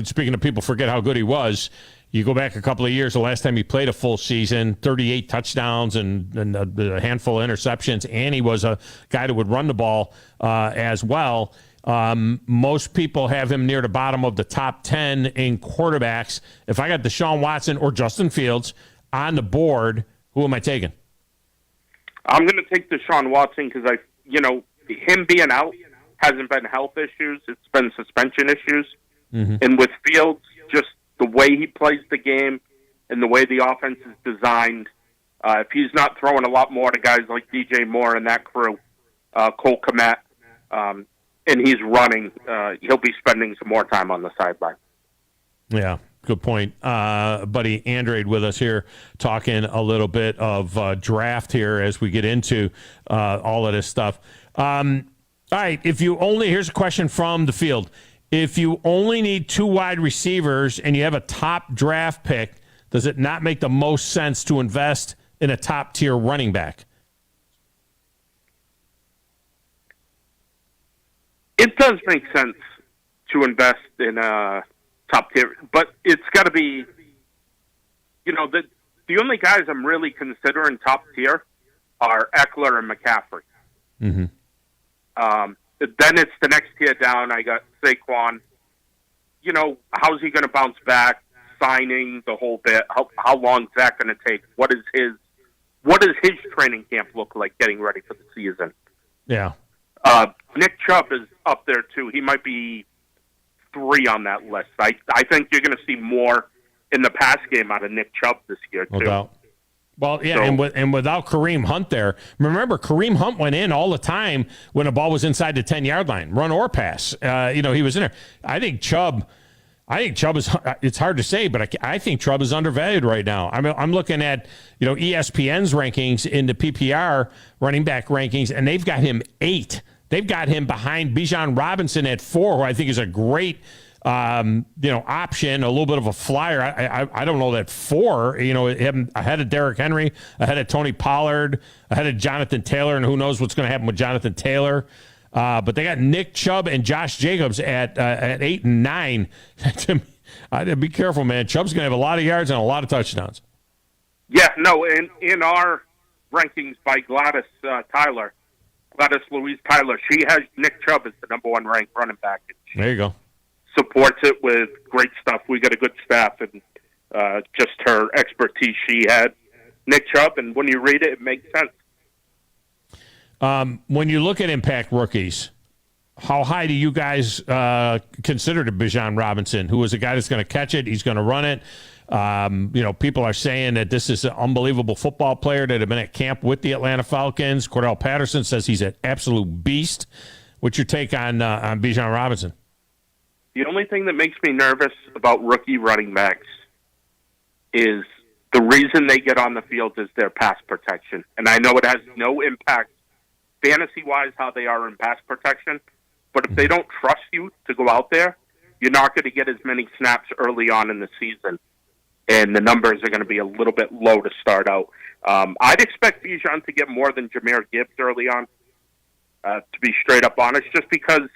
Speaking of people forget how good he was, you go back a couple of years, the last time he played a full season, 38 touchdowns and a handful of interceptions, and he was a guy that would run the ball as well. Most people have him near the bottom of the top 10 in quarterbacks. If I got Deshaun Watson or Justin Fields on the board, who am I taking? I'm going to take Deshaun Watson because him being out hasn't been health issues. It's been suspension issues. Mm-hmm. And with Fields, just the way he plays the game and the way the offense is designed, if he's not throwing a lot more to guys like DJ Moore and that crew, Cole Kmet, and he's running, he'll be spending some more time on the sideline. Yeah, good point. Buddy Andrade with us here talking a little bit of draft here as we get into all of this stuff. All right, here's a question from the field. If you only need 2 wide receivers and you have a top draft pick, does it not make the most sense to invest in a top-tier running back? It does make sense to invest in a top tier, but it's got to be, the only guys I'm really considering top tier are Eckler and McCaffrey. Mm-hmm. Then it's the next tier down. I got Saquon. How's he going to bounce back? Signing the whole bit. How long is that going to take? What does his training camp look like getting ready for the season? Yeah. Nick Chubb is up there too. He might be 3 on that list. I think you're going to see more in the pass game out of Nick Chubb this year too. No doubt. Well, yeah, and without Kareem Hunt there, remember Kareem Hunt went in all the time when a ball was inside the 10-yard line, run or pass. He was in there. I think Chubb is. It's hard to say, but I think Chubb is undervalued right now. I'm looking at ESPN's rankings in the PPR running back rankings, and they've got him 8. They've got him behind Bijan Robinson at 4, who I think is a great option, a little bit of a flyer. I don't know that 4, him ahead of Derrick Henry, ahead of Tony Pollard, ahead of Jonathan Taylor, and who knows what's going to happen with Jonathan Taylor. But they got Nick Chubb and Josh Jacobs at 8 and 9. Be careful, man. Chubb's going to have a lot of yards and a lot of touchdowns. Yeah, no, in our rankings by Gladys Louise Tyler, she has Nick Chubb as the number 1 ranked running back. There you go. Supports it with great stuff. We got a good staff, and just her expertise she had Nick Chubb, and when you read it, it makes sense. When you look at impact rookies, how high do you guys consider to Bijan Robinson, who is a guy that's going to catch it, he's going to run it? People are saying that this is an unbelievable football player that had been at camp with the Atlanta Falcons. Cordell Patterson says he's an absolute beast. What's your take on Bijan Robinson? The only thing that makes me nervous about rookie running backs is the reason they get on the field is their pass protection. And I know it has no impact fantasy-wise how they are in pass protection, but if they don't trust you to go out there, you're not going to get as many snaps early on in the season, and the numbers are going to be a little bit low to start out. I'd expect Bijan to get more than Jahmyr Gibbs early on, to be straight up honest, just because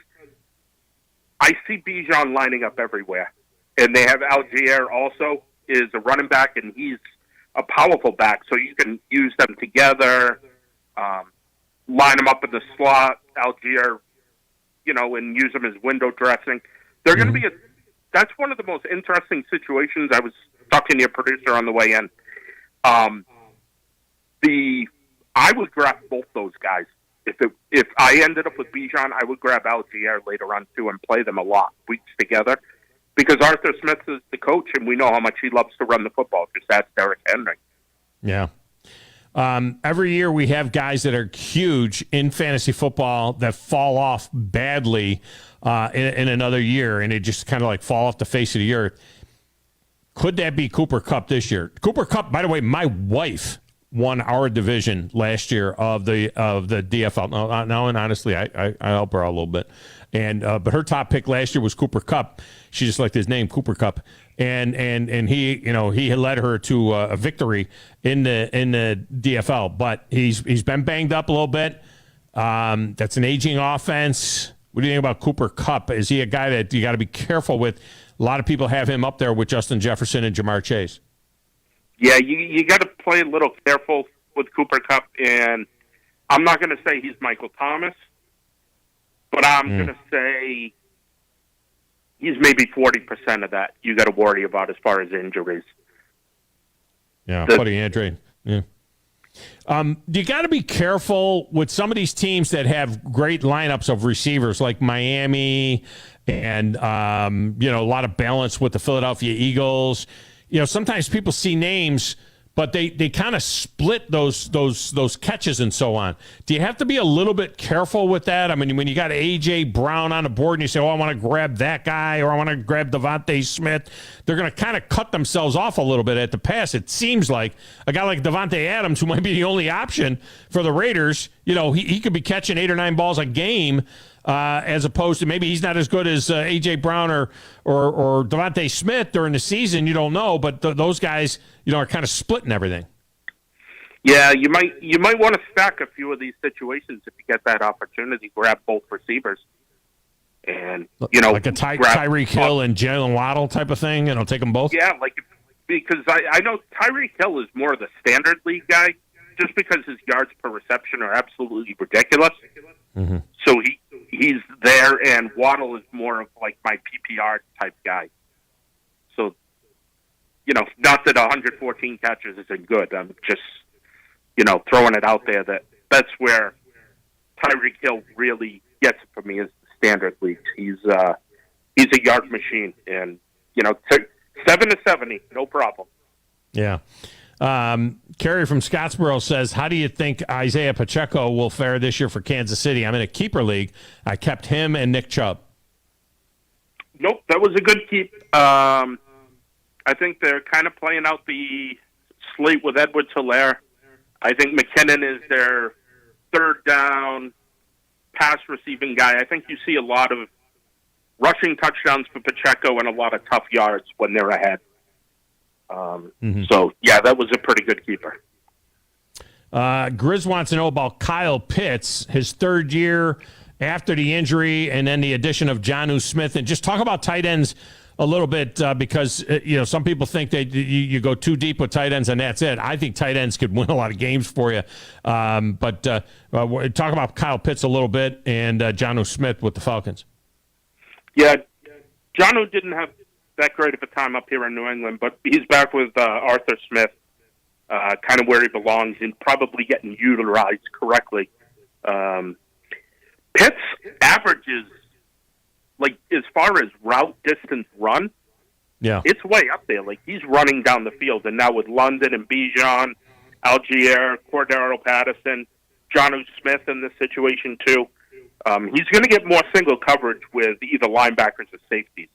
I see Bijan lining up everywhere. And they have Algier also is a running back, and he's a powerful back, so you can use them together, line them up in the slot, Algier, and use them as window dressing. They're going to be that's one of the most interesting situations. I was talking to your producer on the way in. I would grab both those guys. If I ended up with Bijan, I would grab Algier later on too and play them a lot weeks together, because Arthur Smith is the coach, and we know how much he loves to run the football. Just ask Derrick Henry. Yeah. Every year we have guys that are huge in fantasy football that fall off badly in another year, and they just kind of like fall off the face of the earth. Could that be Cooper Kupp this year? Cooper Kupp, by the way, my wife won our division last year of the DFL. No, and honestly, I help her out a little bit. And but her top pick last year was Cooper Kupp. She just liked his name, Cooper Kupp. And he he led her to a victory in the DFL. But he's been banged up a little bit. That's an aging offense. What do you think about Cooper Kupp? Is he a guy that you got to be careful with? A lot of people have him up there with Justin Jefferson and Jamar Chase. Yeah, you got to play a little careful with Cooper Kupp, and I'm not going to say he's Michael Thomas, but I'm going to say he's maybe 40% of that you got to worry about as far as injuries. Yeah, Buddy Andre. Yeah. You got to be careful with some of these teams that have great lineups of receivers like Miami and, a lot of balance with the Philadelphia Eagles. Sometimes people see names, but they kind of split those catches and so on. Do you have to be a little bit careful with that? I mean, when you got A.J. Brown on the board and you say, I want to grab that guy or I want to grab Devontae Smith, they're going to kind of cut themselves off a little bit at the pass. It seems like a guy like Devontae Adams, who might be the only option for the Raiders, he could be catching 8 or 9 balls a game. As opposed to maybe he's not as good as A.J. Brown or Devontae Smith during the season. You don't know, but those guys, are kind of splitting everything. Yeah, you might want to stack a few of these situations if you get that opportunity. Grab both receivers, and like a Tyreek Hill and Jalen Waddle type of thing. Take them both. Yeah, because I know Tyreek Hill is more of the standard league guy, just because his yards per reception are absolutely ridiculous. Mm-hmm. So he's there, and Waddle is more of like my PPR type guy. So, not that 114 catches isn't good. I'm just, throwing it out there that's where Tyreek Hill really gets it for me is the standard leagues. He's a yard machine, and 7 to 70, no problem. Yeah. Kerry from Scottsboro says, how do you think Isaiah Pacheco will fare this year for Kansas City? I'm in a keeper league. I kept him and Nick Chubb. Nope, that was a good keep. I think they're kind of playing out the slate with Edwards-Helaire. I think McKinnon is their third down pass receiving guy. I think you see a lot of rushing touchdowns for Pacheco and a lot of tough yards when they're ahead. So, yeah, that was a pretty good keeper. Grizz wants to know about Kyle Pitts, his third year after the injury, and then the addition of Jonnu Smith. And just talk about tight ends a little bit because, some people think that you go too deep with tight ends and that's it. I think tight ends could win a lot of games for you. But talk about Kyle Pitts a little bit and Jonnu Smith with the Falcons. Yeah, Jonnu didn't have that great of a time up here in New England, but he's back with Arthur Smith, kind of where he belongs and probably getting utilized correctly. Pitt's averages, like as far as route distance run, it's way up there. Like he's running down the field, and now with London and Bijan, Algier, Cordero Patterson, Jonnu Smith in this situation too, he's going to get more single coverage with either linebackers or safeties.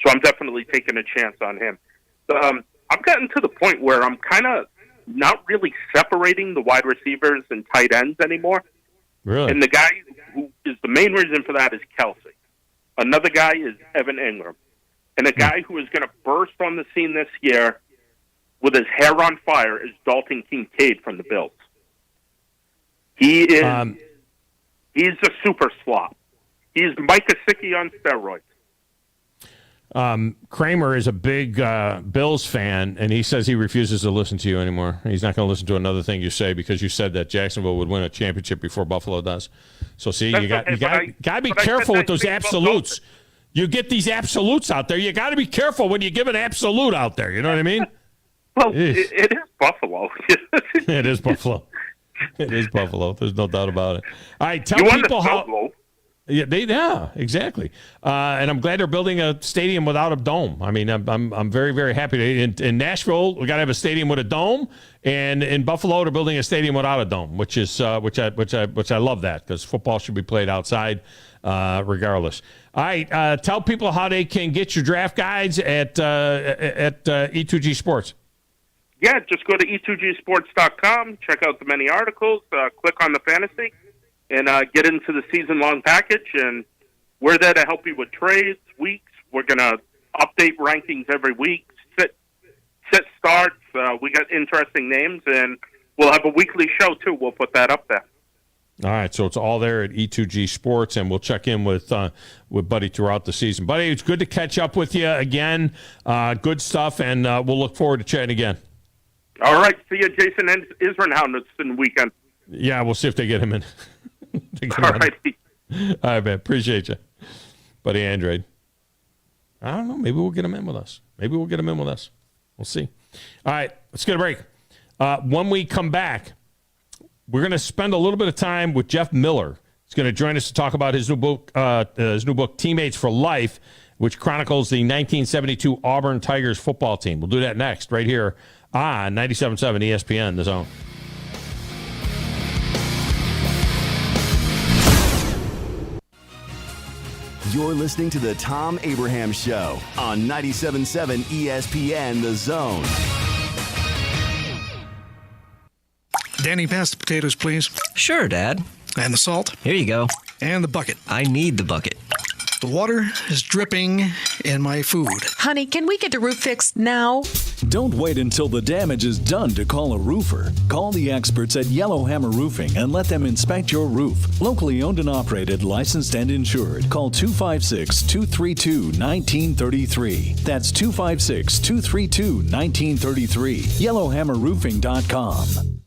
So I'm definitely taking a chance on him. I've gotten to the point where I'm kind of not really separating the wide receivers and tight ends anymore. Really? And the guy who is the main reason for that is Kelsey. Another guy is Evan Ingram. And a guy who is going to burst on the scene this year with his hair on fire is Dalton Kincaid from the Bills. He is he's a super slot. He's Mike Gesicki on steroids. Kramer is a big Bills fan, and he says he refuses to listen to you anymore. He's not going to listen to another thing you say because you said that Jacksonville would win a championship before Buffalo does. So, see, you got to be careful with those absolutes. You get these absolutes out there. You got to be careful when you give an absolute out there. You know what I mean? Well, it is Buffalo. It is Buffalo. It is Buffalo. There's no doubt about it. All right, tell people how. Yeah, exactly. And I'm glad they're building a stadium without a dome. I mean, I'm very, very happy. In Nashville, we got to have a stadium with a dome, and in Buffalo, they're building a stadium without a dome, which I love that because football should be played outside, regardless. All right, tell people how they can get your draft guides at E2G Sports. Yeah, just go to e2gsports.com, check out the many articles, click on the fantasy, and get into the season-long package. And we're there to help you with trades, weeks. We're going to update rankings every week, sit starts. We got interesting names, and we'll have a weekly show, too. We'll put that up there. All right, so it's all there at E2G Sports, and we'll check in with Buddy throughout the season. Buddy, it's good to catch up with you again. Good stuff, and we'll look forward to chatting again. All right, see you, Jason Israelhound, this weekend. Yeah, we'll see if they get him in. All right. All right, man. Appreciate you. Buddy Andrade. I don't know. Maybe we'll get him in with us. We'll see. All right, let's get a break. When we come back, we're going to spend a little bit of time with Jeff Miller. He's going to join us to talk about his new book, Teammates for Life, which chronicles the 1972 Auburn Tigers football team. We'll do that next, right here on 97.7 ESPN, The Zone. You're listening to the Thom Abraham Show on 97.7 ESPN, The Zone. Danny, pass the potatoes, please. Sure, Dad. And the salt. Here you go. And the bucket. I need the bucket. The water is dripping in my food. Honey, can we get the roof fixed now? Don't wait until the damage is done to call a roofer. Call the experts at Yellowhammer Roofing and let them inspect your roof. Locally owned and operated, licensed and insured. Call 256-232-1933. That's 256-232-1933. YellowhammerRoofing.com.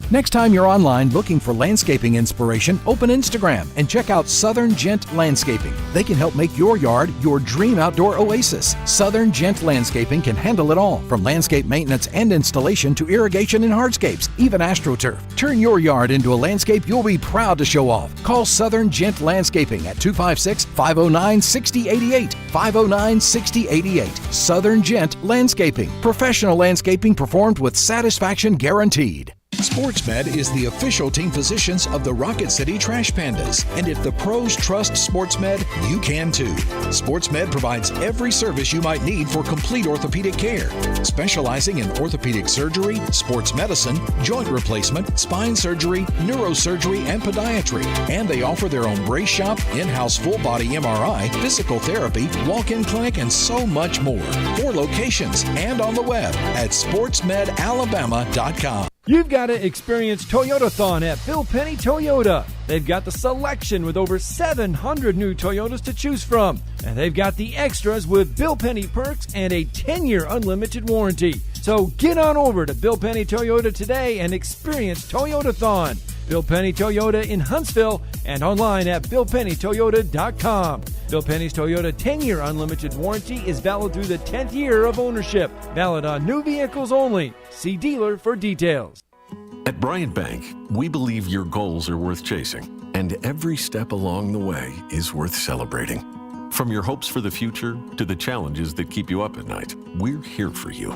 Next time you're online looking for landscaping inspiration, open Instagram and check out Southern Gent Landscaping. They can help make your yard your dream outdoor oasis. Southern Gent Landscaping can handle it all, from landscape maintenance and installation to irrigation and hardscapes, even AstroTurf. Turn your yard into a landscape you'll be proud to show off. Call Southern Gent Landscaping at 256-509-6088. 509-6088. Southern Gent Landscaping. Professional landscaping performed with satisfaction guaranteed. SportsMed is the official team physicians of the Rocket City Trash Pandas. And if the pros trust SportsMed, you can too. SportsMed provides every service you might need for complete orthopedic care, specializing in orthopedic surgery, sports medicine, joint replacement, spine surgery, neurosurgery, and podiatry. And they offer their own brace shop, in-house full-body MRI, physical therapy, walk-in clinic, and so much more. 4 locations and on the web at sportsmedalabama.com. You've got to experience Toyotathon at Bill Penny Toyota. They've got the selection with over 700 new Toyotas to choose from. And they've got the extras with Bill Penny perks and a 10-year unlimited warranty. So get on over to Bill Penny Toyota today and experience Toyotathon. Bill Penny Toyota in Huntsville and online at BillPennyToyota.com. Bill Penny's Toyota 10-year unlimited warranty is valid through the 10th year of ownership. Valid on new vehicles only. See dealer for details. At Bryant Bank, we believe your goals are worth chasing, and every step along the way is worth celebrating. From your hopes for the future to the challenges that keep you up at night, we're here for you.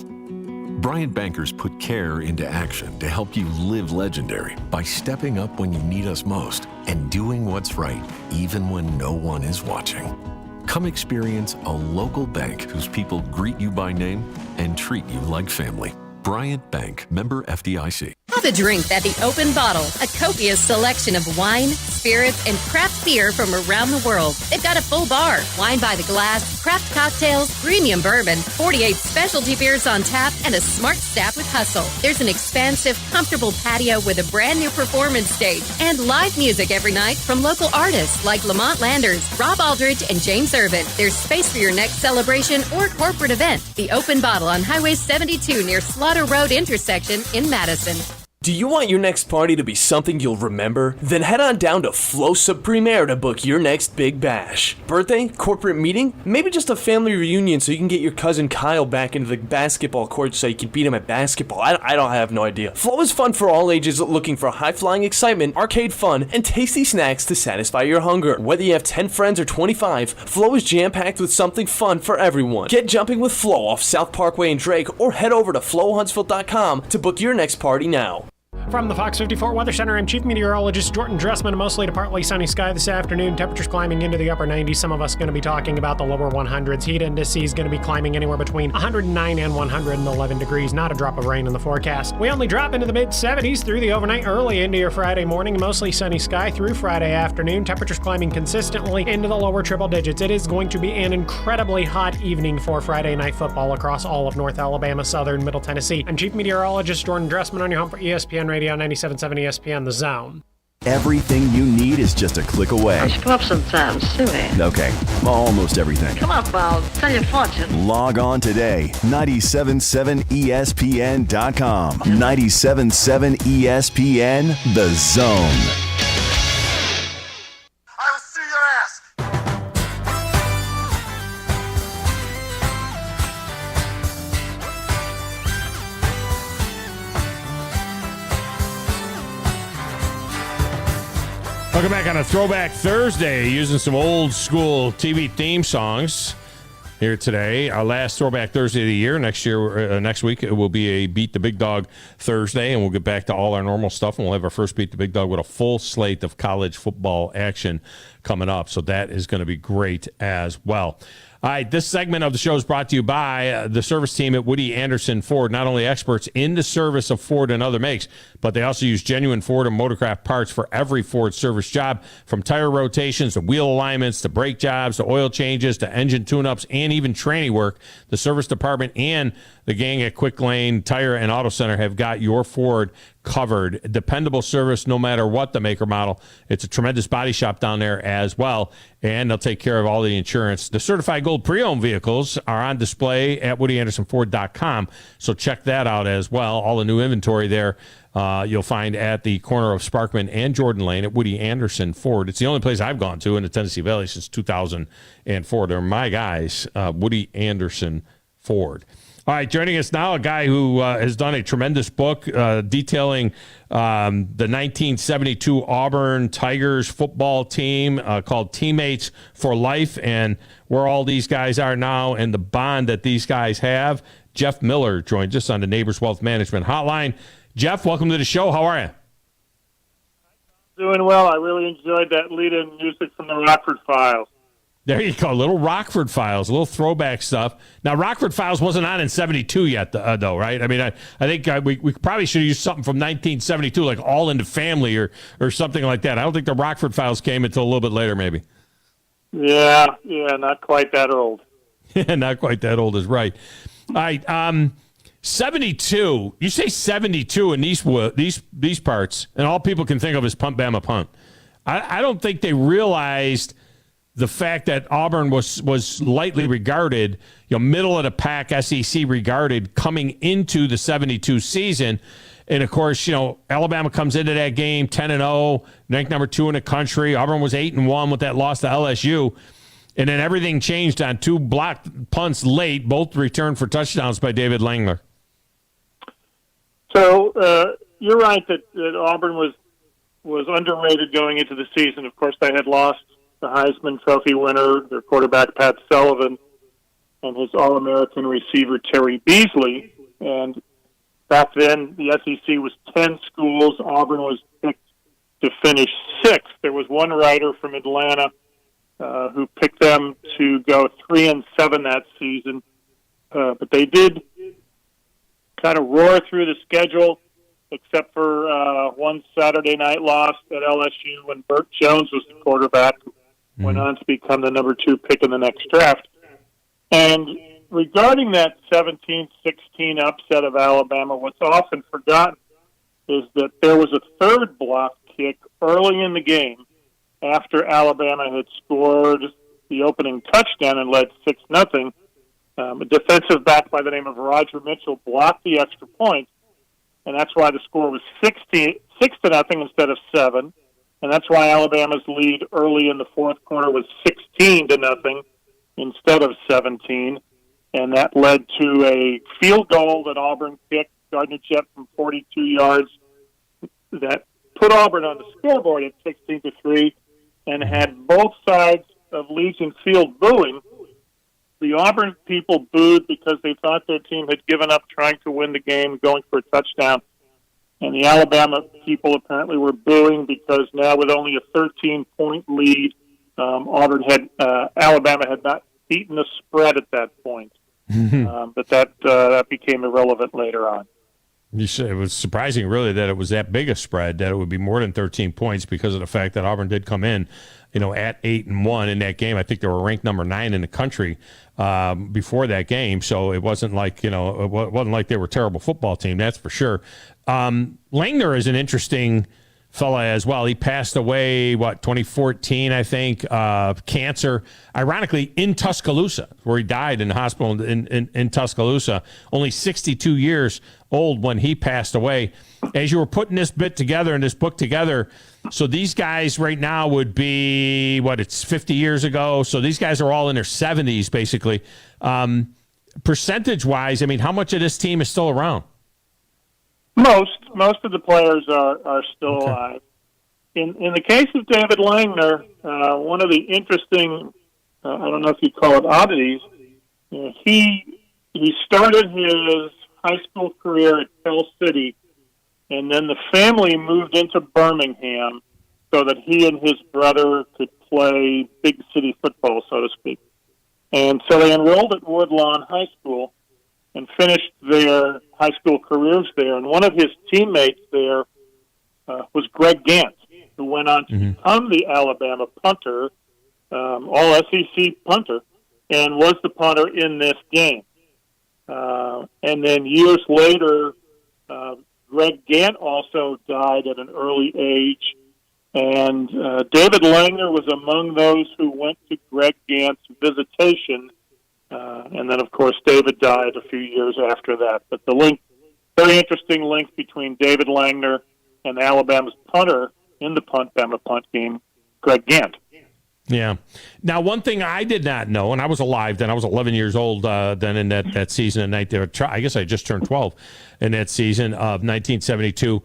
Bryant bankers put care into action to help you live legendary by stepping up when you need us most and doing what's right even when no one is watching. Come experience a local bank whose people greet you by name and treat you like family. Bryant Bank, member FDIC. Have a drink at the Open Bottle, a copious selection of wine, spirits, and craft beer from around the world. They've got a full bar, wine by the glass, craft cocktails, premium bourbon, 48 specialty beers on tap, and a smart staff with hustle. There's an expansive, comfortable patio with a brand new performance stage and live music every night from local artists like Lamont Landers, Rob Aldridge, and James Irvin. There's space for your next celebration or corporate event. The Open Bottle on Highway 72 near Slaughter Road intersection in Madison. Do you want your next party to be something you'll remember? Then head on down to Flow Supremaire to book your next big bash. Birthday? Corporate meeting? Maybe just a family reunion so you can get your cousin Kyle back into the basketball court so you can beat him at basketball. I don't have no idea. Flow is fun for all ages looking for high-flying excitement, arcade fun, and tasty snacks to satisfy your hunger. Whether you have 10 friends or 25, Flow is jam-packed with something fun for everyone. Get jumping with Flow off South Parkway in Drake or head over to flowhuntsville.com to book your next party now. From the Fox 54 Weather Center, I'm Chief Meteorologist Jordan Dressman. A mostly to partly sunny sky this afternoon. Temperatures climbing into the upper 90s. Some of us going to be talking about the lower 100s. Heat indices going to be climbing anywhere between 109 and 111 degrees. Not a drop of rain in the forecast. We only drop into the mid-70s through the overnight, early into your Friday morning. Mostly sunny sky through Friday afternoon. Temperatures climbing consistently into the lower triple digits. It is going to be an incredibly hot evening for Friday night football across all of North Alabama, Southern, Middle Tennessee. I'm Chief Meteorologist Jordan Dressman on your home for ESPN Radio 97.7 ESPN The Zone. Everything you need is just a click away. I screw up sometimes, silly. Okay, almost everything. Come on, pal. Tell your fortune. Log on today. 977ESPN.com. 977 ESPN The Zone. Welcome back on a Throwback Thursday, using some old school TV theme songs here today. Our last Throwback Thursday of the year. Next week, it will be a Beat the Big Dog Thursday, and we'll get back to all our normal stuff, and we'll have our first Beat the Big Dog with a full slate of college football action coming up. So that is going to be great as well. All right, this segment of the show is brought to you by the service team at Woody Anderson Ford. Not only experts in the service of Ford and other makes, but they also use genuine Ford and Motorcraft parts for every Ford service job, from tire rotations to wheel alignments to brake jobs to oil changes to engine tune-ups and even training work. The service department and the gang at Quick Lane Tire and Auto Center have got your Ford covered. Dependable service no matter what the make or model. It's a tremendous body shop down there as well, and they'll take care of all the insurance. The certified gold pre-owned vehicles are on display at WoodyAndersonFord.com, so check that out as well. All the new inventory there you'll find at the corner of Sparkman and Jordan Lane at Woody Anderson Ford. It's the only place I've gone to in the Tennessee Valley since 2004. They're my guys, Woody Anderson Ford. All right, joining us now, a guy who has done a tremendous book detailing the 1972 Auburn Tigers football team called Teammates for Life, and where all these guys are now and the bond that these guys have. Jeff Miller joins us on the Neighbors Wealth Management Hotline. Jeff, welcome to the show. How are you? Doing well. I really enjoyed that lead-in music from the Rockford Files. There you go, little Rockford Files, a little throwback stuff. Now, Rockford Files wasn't on in 72 yet, though, right? I mean, I think we probably should have used something from 1972, like All in the Family or something like that. I don't think the Rockford Files came until a little bit later, maybe. Yeah, not quite that old. Yeah, not quite that old is right. All right, 72. You say 72 in these parts, and all people can think of is Punt Bama Punt. I don't think they realized the fact that Auburn was lightly regarded, middle of the pack SEC regarded coming into the 72 season. And of course, Alabama comes into that game 10-0, ranked number 2 in the country. Auburn was 8-1 with that loss to LSU. And then everything changed on 2 blocked punts late, both returned for touchdowns by David Langler. So you're right that Auburn was underrated going into the season. Of course, they had lost the Heisman Trophy winner, their quarterback Pat Sullivan, and his All-American receiver Terry Beasley. And back then, the SEC was 10 schools. Auburn was picked to finish 6th. There was one writer from Atlanta who picked them to go 3-7 that season. But they did kind of roar through the schedule, except for one Saturday night loss at LSU when Burt Jones was the quarterback, who went on to become the number 2 pick in the next draft. And regarding that 17-16 upset of Alabama, what's often forgotten is that there was a third block kick early in the game after Alabama had scored the opening touchdown and led 6-0. A defensive back by the name of Roger Mitchell blocked the extra point, and that's why the score was 6-0 instead of 7. And that's why Alabama's lead early in the fourth quarter was 16-0 instead of 17. And that led to a field goal that Auburn kicked, Gardner Jett from 42 yards, that put Auburn on the scoreboard at 16-3 and had both sides of Legion Field booing. The Auburn people booed because they thought their team had given up trying to win the game, going for a touchdown. And the Alabama people apparently were booing because now with only a 13-point lead, Alabama had not beaten the spread at that point. But that became irrelevant later on. You said it was surprising, really, that it was that big a spread, that it would be more than 13 points because of the fact that Auburn did come in, at 8-1 in that game. I think they were ranked number 9 in the country before that game, so it wasn't like it wasn't like they were a terrible football team. That's for sure. Langner is an interesting fella as well. He passed away, 2014, I think, cancer, ironically, in Tuscaloosa, where he died in the hospital in Tuscaloosa, only 62 years old when he passed away. As you were putting this book together, so these guys right now would be, it's 50 years ago, so these guys are all in their 70s, basically. Percentage-wise, how much of this team is still around? Most of the players are still alive. In the case of David Langner, one of the interesting, I don't know if you'd call it oddities, he started his high school career at Pell City, and then the family moved into Birmingham so that he and his brother could play big city football, so to speak. And so they enrolled at Woodlawn High School and finished their high school careers there. And one of his teammates there was Greg Gant, who went on to become the Alabama punter, all-SEC punter, and was the punter in this game. And then years later, Greg Gant also died at an early age, and David Langner was among those who went to Greg Gant's visitation. And then, of course, David died a few years after that. But the very interesting link between David Langner and Alabama's punter in the Bama punt game, Greg Gant. Yeah. Now, one thing I did not know, and I was alive then, I was 11 years old then in that season at night. I guess I just turned 12 in that season of 1972.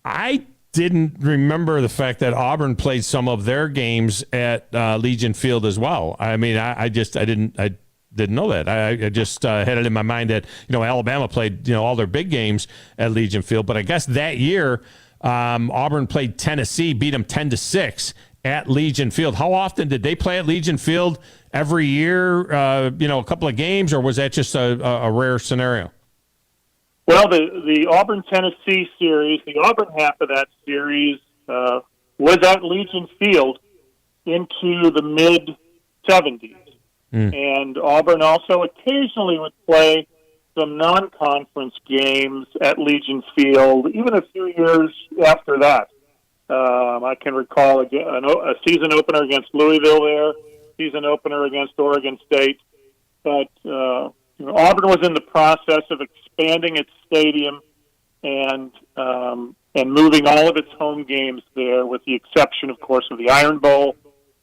I didn't remember the fact that Auburn played some of their games at Legion Field as well. I didn't know that. I just had it in my mind that, Alabama played, all their big games at Legion Field. But I guess that year, Auburn played Tennessee, beat them 10-6 at Legion Field. How often did they play at Legion Field? Every year, a couple of games, or was that just a rare scenario? Well, the Auburn-Tennessee series, the Auburn half of that series was at Legion Field into the mid-'70s. And Auburn also occasionally would play some non-conference games at Legion Field, even a few years after that. I can recall a season opener against Louisville there, season opener against Oregon State. But Auburn was in the process of expanding its stadium and moving all of its home games there, with the exception, of course, of the Iron Bowl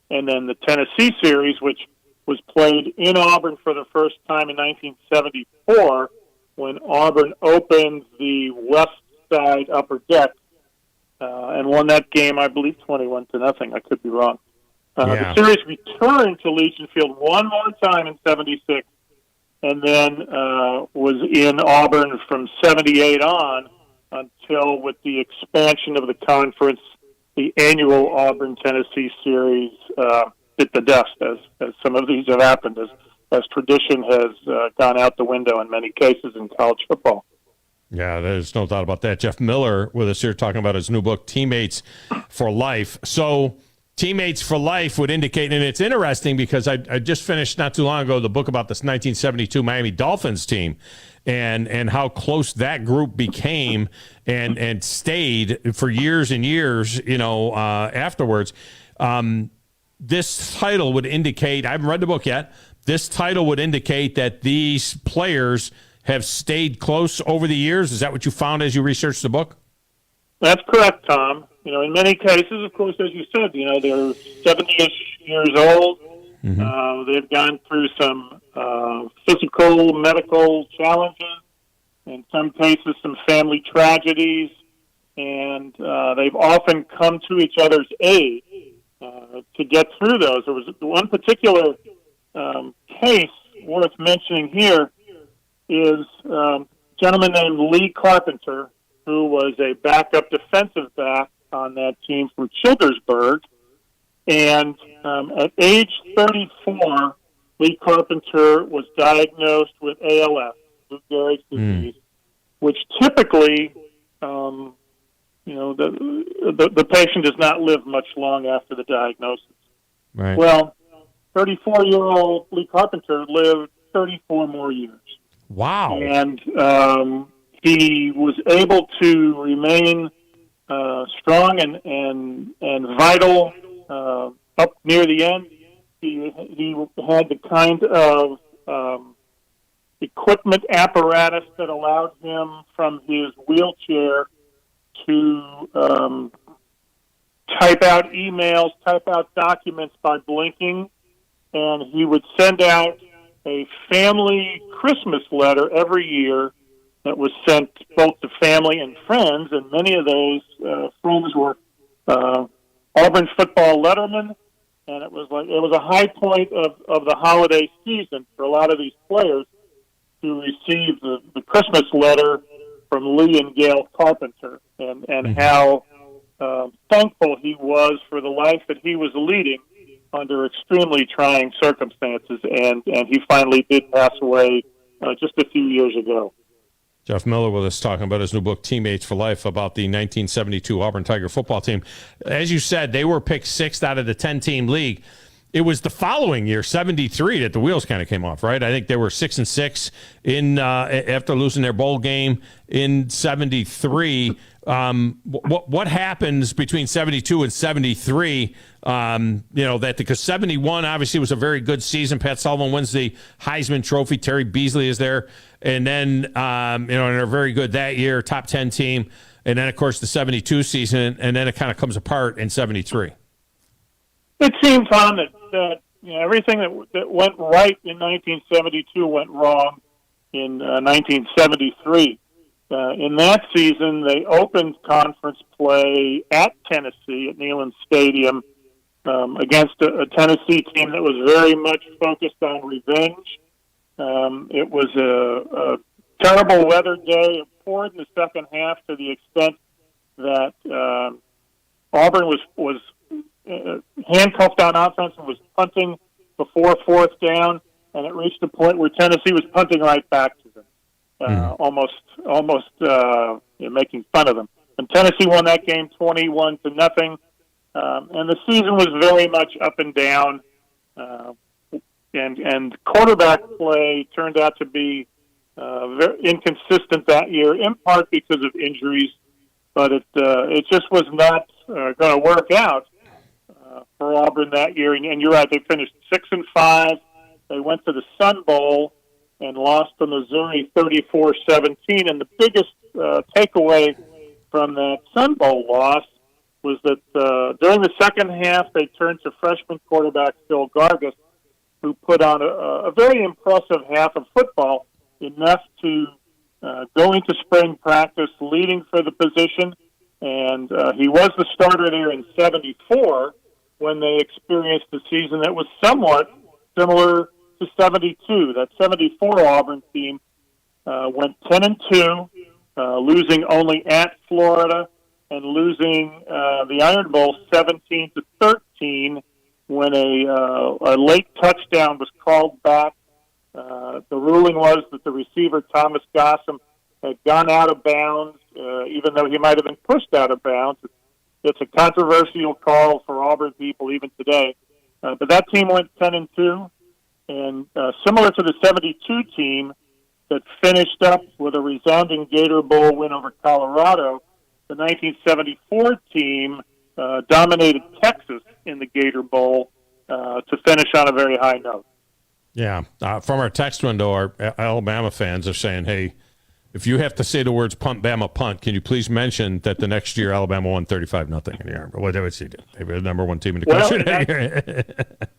and then the Tennessee series, which was played in Auburn for the first time in 1974 when Auburn opened the West Side Upper Deck and won that game, I believe, 21-0. I could be wrong. The series returned to Legion Field one more time in 76 and then was in Auburn from 78 on until, with the expansion of the conference, the annual Auburn-Tennessee series hit the dust, as some of these have happened, as tradition has gone out the window in many cases in college football. Yeah, there's no doubt about that. Jeff Miller with us here talking about his new book, Teammates for Life. So Teammates for Life would indicate, and it's interesting because I just finished not too long ago the book about this 1972 Miami Dolphins team and how close that group became and stayed for years and years, afterwards. This title would indicate, I haven't read the book yet, this title would indicate that these players have stayed close over the years. Is that what you found as you researched the book? That's correct, Tom. In many cases, of course, as you said, they're 70-ish years old. Mm-hmm. They've gone through some physical, medical challenges, in some cases some family tragedies, and they've often come to each other's aid to get through those. There was one particular case worth mentioning here is a gentleman named Lee Carpenter, who was a backup defensive back on that team from Childersburg. And at age 34, Lee Carpenter was diagnosed with ALS, Lou Gehrig's disease, which typically, the patient does not live much long after the diagnosis. Right. Well, 34-year-old Lee Carpenter lived 34 more years. Wow. And he was able to remain strong and vital up near the end. He had the kind of equipment apparatus that allowed him from his wheelchair to type out emails, type out documents by blinking, and he would send out a family Christmas letter every year that was sent both to family and friends, and many of those friends were Auburn football lettermen, and it was a high point of the holiday season for a lot of these players to receive the Christmas letter from Lee and Gail Carpenter, and how thankful he was for the life that he was leading under extremely trying circumstances, and he finally did pass away just a few years ago. Jeff Miller with us talking about his new book, Teammates for Life, about the 1972 Auburn Tiger football team. As you said, they were picked 6th out of the 10-team league. It was the following year, 73, that the wheels kind of came off, right? I think they were 6-6 in after losing their bowl game in 73. What happens between 72 and 73? Because 71 obviously was a very good season. Pat Sullivan wins the Heisman Trophy. Terry Beasley is there, and then and they're very good that year, top 10 team. And then of course the 72 season, and then it kind of comes apart in 73. It seemed, Tom, that everything that went right in 1972 went wrong in 1973. In that season, they opened conference play at Tennessee at Neyland Stadium against a Tennessee team that was very much focused on revenge. It was a terrible weather day. It poured in the second half to the extent that Auburn was handcuffed on offense and was punting before fourth down, and it reached a point where Tennessee was punting right back to them, almost making fun of them. And Tennessee won that game 21-0, and the season was very much up and down. And quarterback play turned out to be very inconsistent that year, in part because of injuries, but it just was not going to work out for Auburn that year. And you're right, they finished 6-5. They went to the Sun Bowl and lost to Missouri 34-17. And the biggest takeaway from that Sun Bowl loss was that during the second half, they turned to freshman quarterback Phil Gargis, who put on a very impressive half of football, enough to go into spring practice leading for the position. And he was the starter there in '74 when they experienced a season that was somewhat similar to '72. That '74 Auburn team went 10-2, losing only at Florida and losing the Iron Bowl 17-13 when a late touchdown was called back. The ruling was that the receiver, Thomas Gossam, had gone out of bounds, even though he might have been pushed out of bounds. It's a controversial call for Auburn people even today. But that team went 10-2, and similar to the '72 team that finished up with a resounding Gator Bowl win over Colorado, the 1974 team dominated Texas in the Gator Bowl to finish on a very high note. Yeah. From our text window, our Alabama fans are saying, hey, if you have to say the words punt, Bama, punt, can you please mention that the next year Alabama won 35-0 in the Iron Bowl? What did she do? They were the number one team in the country.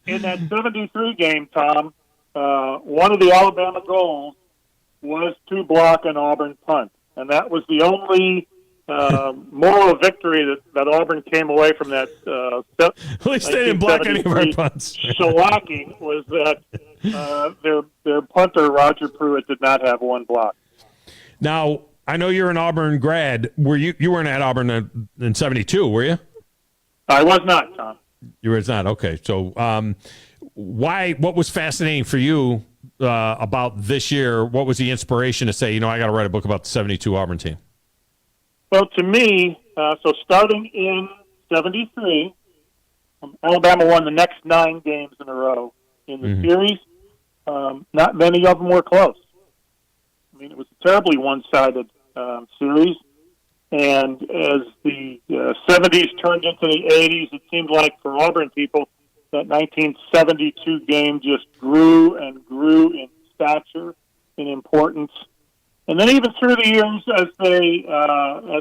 In that '73 game, Tom, one of the Alabama goals was to block an Auburn punt. And that was the only moral victory that Auburn came away from that. At least they didn't block any of our punts. Shellacking was that their punter, Roger Pruitt, did not have one block. Now, I know you're an Auburn grad. You weren't at Auburn in '72, were you? I was not, Tom. You were not? Okay. So what was fascinating for you about this year? What was the inspiration to say, I got to write a book about the '72 Auburn team? Well, to me, so starting in '73, Alabama won the next 9 games in a row in the series. Not many of them were close. I mean, it was a terribly one-sided series. And as the 70s turned into the 80s, it seemed like for Auburn people, that 1972 game just grew and grew in stature, in importance. And then even through the years, as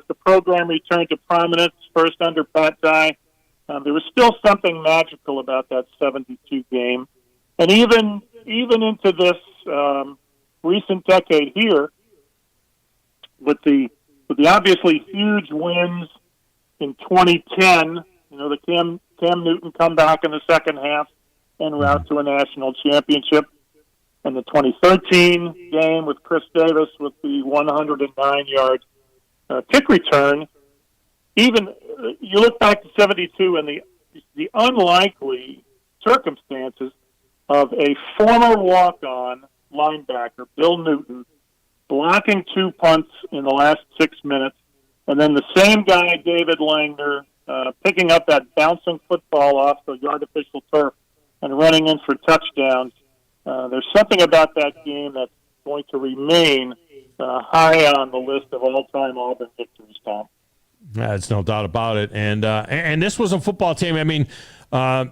the program returned to prominence, first under Pat Dye, there was still something magical about that '72 game. And even into this recent decade here, with the obviously huge wins in 2010, the Cam Newton comeback in the second half en route to a national championship. And the 2013 game with Chris Davis with the 109-yard kick return. Even you look back to '72 and the unlikely circumstances of a former walk-on linebacker, Bill Newton, blocking 2 punts in the last 6 minutes, and then the same guy, David Langner, picking up that bouncing football off the artificial turf and running in for touchdowns. There's something about that game that's going to remain high on the list of all-time Auburn victories, Tom. That's no doubt about it. And this was a football team. I mean,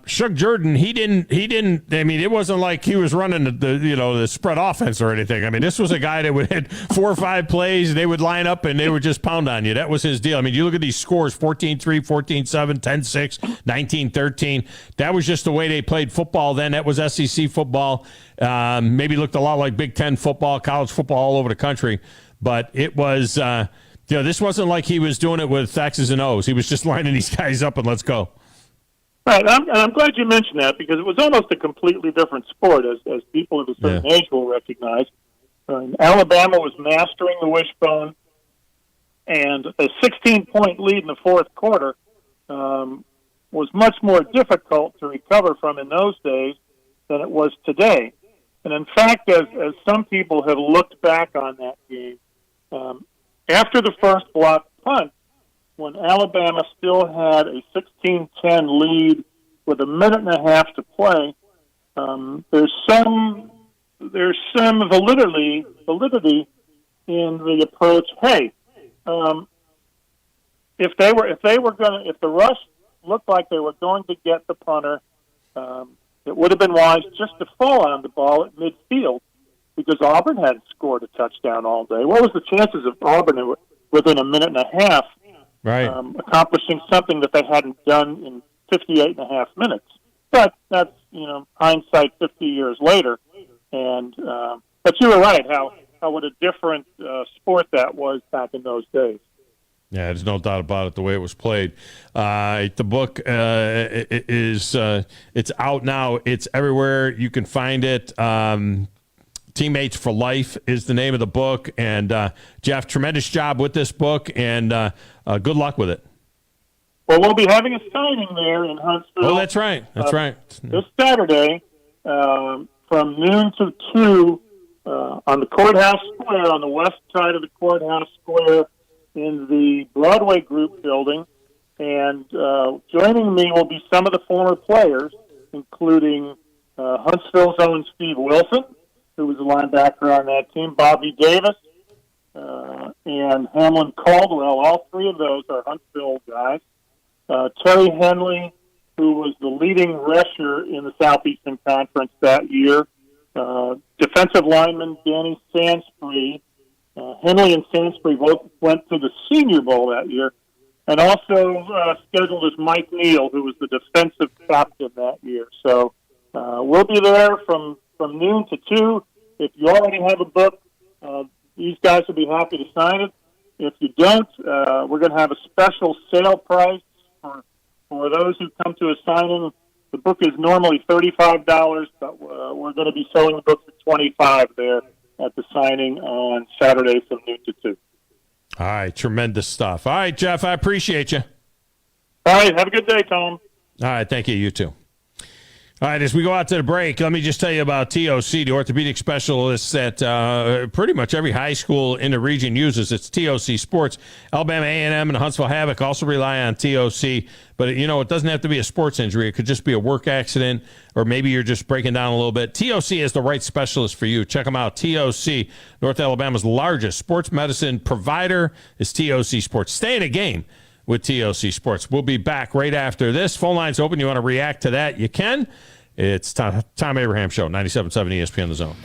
Shug Jordan, he didn't. I mean, it wasn't like he was running the spread offense or anything. I mean, this was a guy that would hit 4 or 5 plays. They would line up and they would just pound on you. That was his deal. I mean, you look at these scores: 14-3, 14-7, 10-6, 19-13. That was just the way they played football then. That was SEC football. Maybe looked a lot like Big Ten football, college football all over the country. But it was, this wasn't like he was doing it with X's and O's. He was just lining these guys up and let's go. Right, and I'm glad you mentioned that because it was almost a completely different sport, as people of a certain age will recognize. Alabama was mastering the wishbone, and a 16-point lead in the fourth quarter was much more difficult to recover from in those days than it was today. And in fact, as some people have looked back on that game, after the first block punt, when Alabama still had a 16-10 lead with a minute and a half to play, there's some validity in the approach. Hey, if the rush looked like they were going to get the punter, it would have been wise just to fall on the ball at midfield because Auburn hadn't scored a touchdown all day. What was the chances of Auburn within a minute and a half? Right. Accomplishing something that they hadn't done in 58 and a half minutes. But that's, hindsight 50 years later. And but you were right, how what a different sport that was back in those days. Yeah, there's no doubt about it, the way it was played. The book is it's out now. It's everywhere. You can find it. Teammates for Life is the name of the book. And Jeff, tremendous job with this book, and good luck with it. Well, we'll be having a signing there in Huntsville. Oh, that's right. That's right. This Saturday from noon to 2 on the Courthouse Square, on the west side of the Courthouse Square in the Broadway Group building. And joining me will be some of the former players, including Huntsville's own Steve Wilson, who was a linebacker on that team, Bobby Davis, and Hamlin Caldwell. All three of those are Huntsville guys. Terry Henley, who was the leading rusher in the Southeastern Conference that year. Defensive lineman Danny Sansbury. Henley and Sansbury both went to the Senior Bowl that year. And also scheduled is Mike Neal, who was the defensive captain that year. So we'll be there from noon to 2. If you already have a book, these guys will be happy to sign it. If you don't, we're going to have a special sale price for those who come to a signing. The book is normally $35, but we're going to be selling the book for $25 there at the signing on Saturday from noon to 2. All right, tremendous stuff. All right, Jeff, I appreciate you. All right, have a good day, Tom. All right, thank you. You too. All right, as we go out to the break, let me just tell you about TOC, the orthopedic specialists that pretty much every high school in the region uses. It's TOC Sports. Alabama A&M and Huntsville Havoc also rely on TOC. But, it doesn't have to be a sports injury. It could just be a work accident, or maybe you're just breaking down a little bit. TOC is the right specialist for you. Check them out. TOC, North Alabama's largest sports medicine provider, is TOC Sports. Stay in a game with TOC Sports. We'll be back right after this. Phone line's open. You want to react to that? You can. It's Tom Abraham Show, 97.7 ESPN The Zone.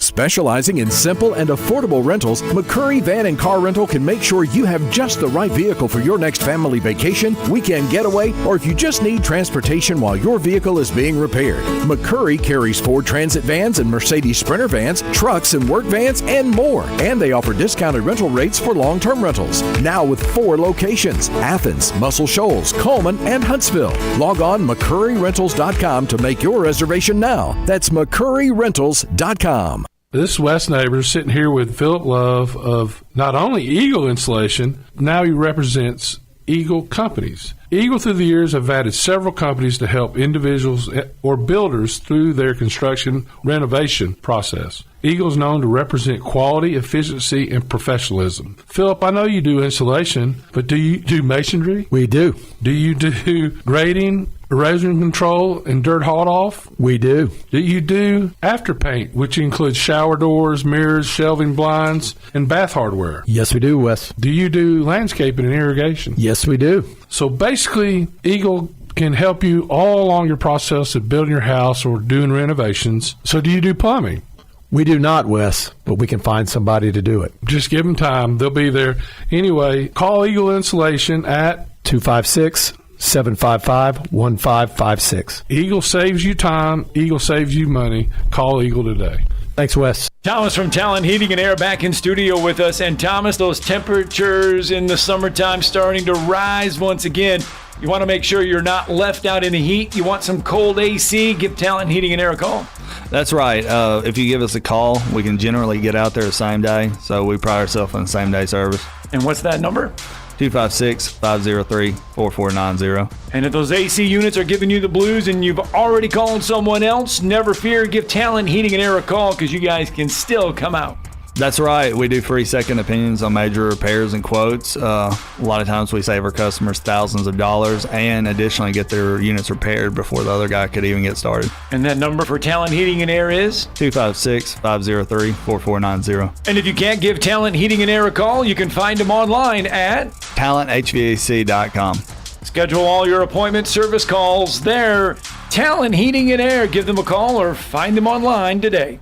Specializing in simple and affordable rentals, McCurry Van and Car Rental can make sure you have just the right vehicle for your next family vacation, weekend getaway, or if you just need transportation while your vehicle is being repaired. McCurry carries Ford Transit vans and Mercedes Sprinter vans, trucks and work vans, and more. And they offer discounted rental rates for long-term rentals. Now with 4 locations: Athens, Muscle Shoals, Coleman, and Huntsville. Log on McCurryRentals.com to make your reservation now. That's McCurryRentals.com. This is Wes Neighbors sitting here with Philip Love of not only Eagle Insulation, now he represents Eagle Companies. Eagle through the years have added several companies to help individuals or builders through their construction renovation process. Eagle is known to represent quality, efficiency, and professionalism. Philip, I know you do insulation, but do you do masonry? We do. Do you do grading, erosion control, and dirt hauled off? We do. Do you do after paint, which includes shower doors, mirrors, shelving blinds, and bath hardware? Yes, we do, Wes. Do you do landscaping and irrigation? Yes, we do. So basically, Eagle can help you all along your process of building your house or doing renovations. So do you do plumbing? We do not, Wes, but we can find somebody to do it. Just give them time. They'll be there. Anyway, call Eagle Insulation at 256-755-1556. Eagle saves you time. Eagle saves you money. Call Eagle today. Thanks, Wes. Thomas from Talent Heating and Air back in studio with us. And Thomas, those temperatures in the summertime starting to rise once again. You want to make sure you're not left out in the heat. You want some cold AC, give Talent Heating and Air a call. That's right. If you give us a call, we can generally get out there the same day. So we pride ourselves on the same-day service. And what's that number? 256-503-4490. And if those AC units are giving you the blues and you've already called someone else, never fear, give Talent Heating and Air a call because you guys can still come out. That's right. We do free second opinions on major repairs and quotes. A lot of times we save our customers thousands of dollars and additionally get their units repaired before the other guy could even get started. And that number for Talent Heating and Air is? 256-503-4490. And if you can't give Talent Heating and Air a call, you can find them online at talenthvac.com. Schedule all your appointment service calls there. Talent Heating and Air. Give them a call or find them online today.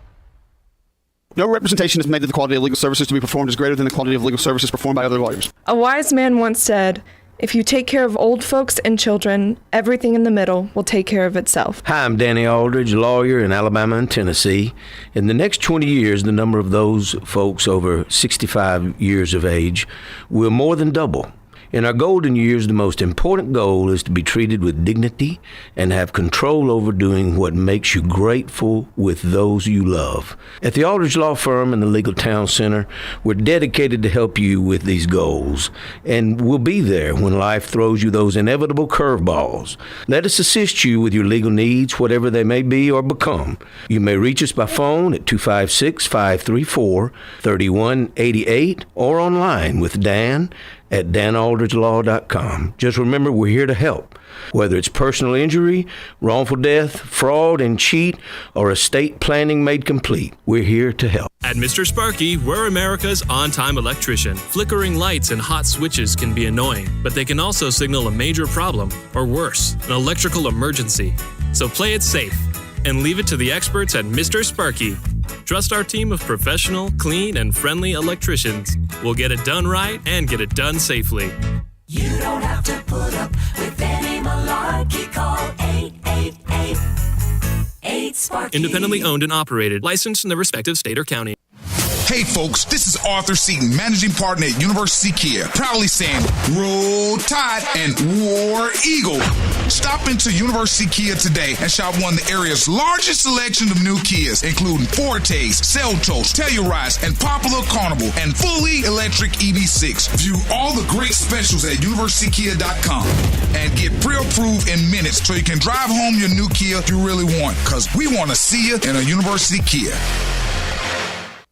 No representation is made that the quality of legal services to be performed is greater than the quality of legal services performed by other lawyers. A wise man once said, "If you take care of old folks and children, everything in the middle will take care of itself." Hi, I'm Danny Aldridge, lawyer in Alabama and Tennessee. In the next 20 years, the number of those folks over 65 years of age will more than double. In our golden years, the most important goal is to be treated with dignity and have control over doing what makes you grateful with those you love. At the Aldridge Law Firm and the Legal Town Center, we're dedicated to help you with these goals, and we'll be there when life throws you those inevitable curveballs. Let us assist you with your legal needs, whatever they may be or become. You may reach us by phone at 256-534-3188 or online with Dan at danaldridgelaw.com. Just remember, we're here to help. Whether it's personal injury, wrongful death, fraud and cheat, or estate planning made complete, we're here to help. At Mr. Sparky, we're America's on-time electrician. Flickering lights and hot switches can be annoying, but they can also signal a major problem, or worse, an electrical emergency. So play it safe and leave it to the experts at Mr. Sparky. Trust our team of professional, clean, and friendly electricians. We'll get it done right and get it done safely. You don't have to put up with any malarkey. Call 888-8-SPARKY. Independently owned and operated, licensed in the respective state or county. Hey folks, this is Arthur Seaton, managing partner at University Kia, proudly saying Roll Tide and War Eagle. Stop into University Kia today and shop one of the area's largest selection of new Kias, including Fortes, Seltos, Telluride, and Popular Carnival, and fully electric EV6. View all the great specials at universitykia.com and get pre-approved in minutes so you can drive home your new Kia you really want, because we want to see you in a University Kia.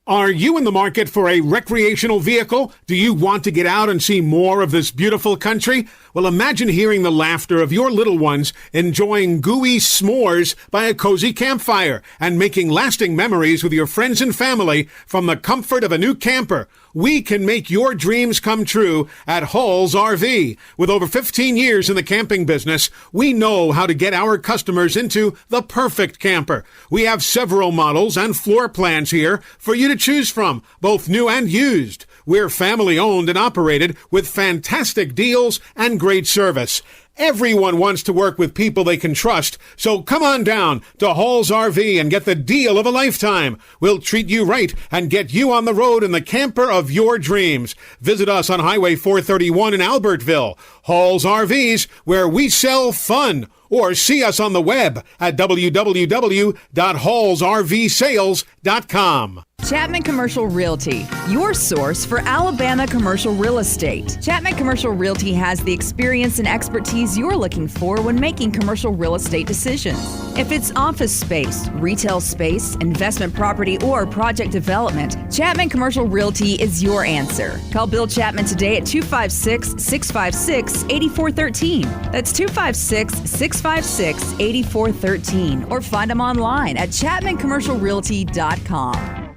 Are you in the market for a recreational vehicle? Do you want to get out and see more of this beautiful country? Well, imagine hearing the laughter of your little ones enjoying gooey s'mores by a cozy campfire and making lasting memories with your friends and family from the comfort of a new camper. We can make your dreams come true at Hall's RV. With over 15 years in the camping business, we know how to get our customers into the perfect camper. We have several models and floor plans here for you to choose from, both new and used. We're family owned and operated with fantastic deals and great service. Everyone wants to work with people they can trust, so come on down to Hall's RV and get the deal of a lifetime. We'll treat you right and get you on the road in the camper of your dreams. Visit us on Highway 431 in Albertville. Hall's RVs, where we sell fun. Or see us on the web at www.hallsrvsales.com. Chapman Commercial Realty, your source for Alabama commercial real estate. Chapman Commercial Realty has the experience and expertise you're looking for when making commercial real estate decisions. If it's office space, retail space, investment property, or project development, Chapman Commercial Realty is your answer. Call Bill Chapman today at 256-656-8413. That's 256-656-8413. Or find them online at chapmancommercialrealty.com.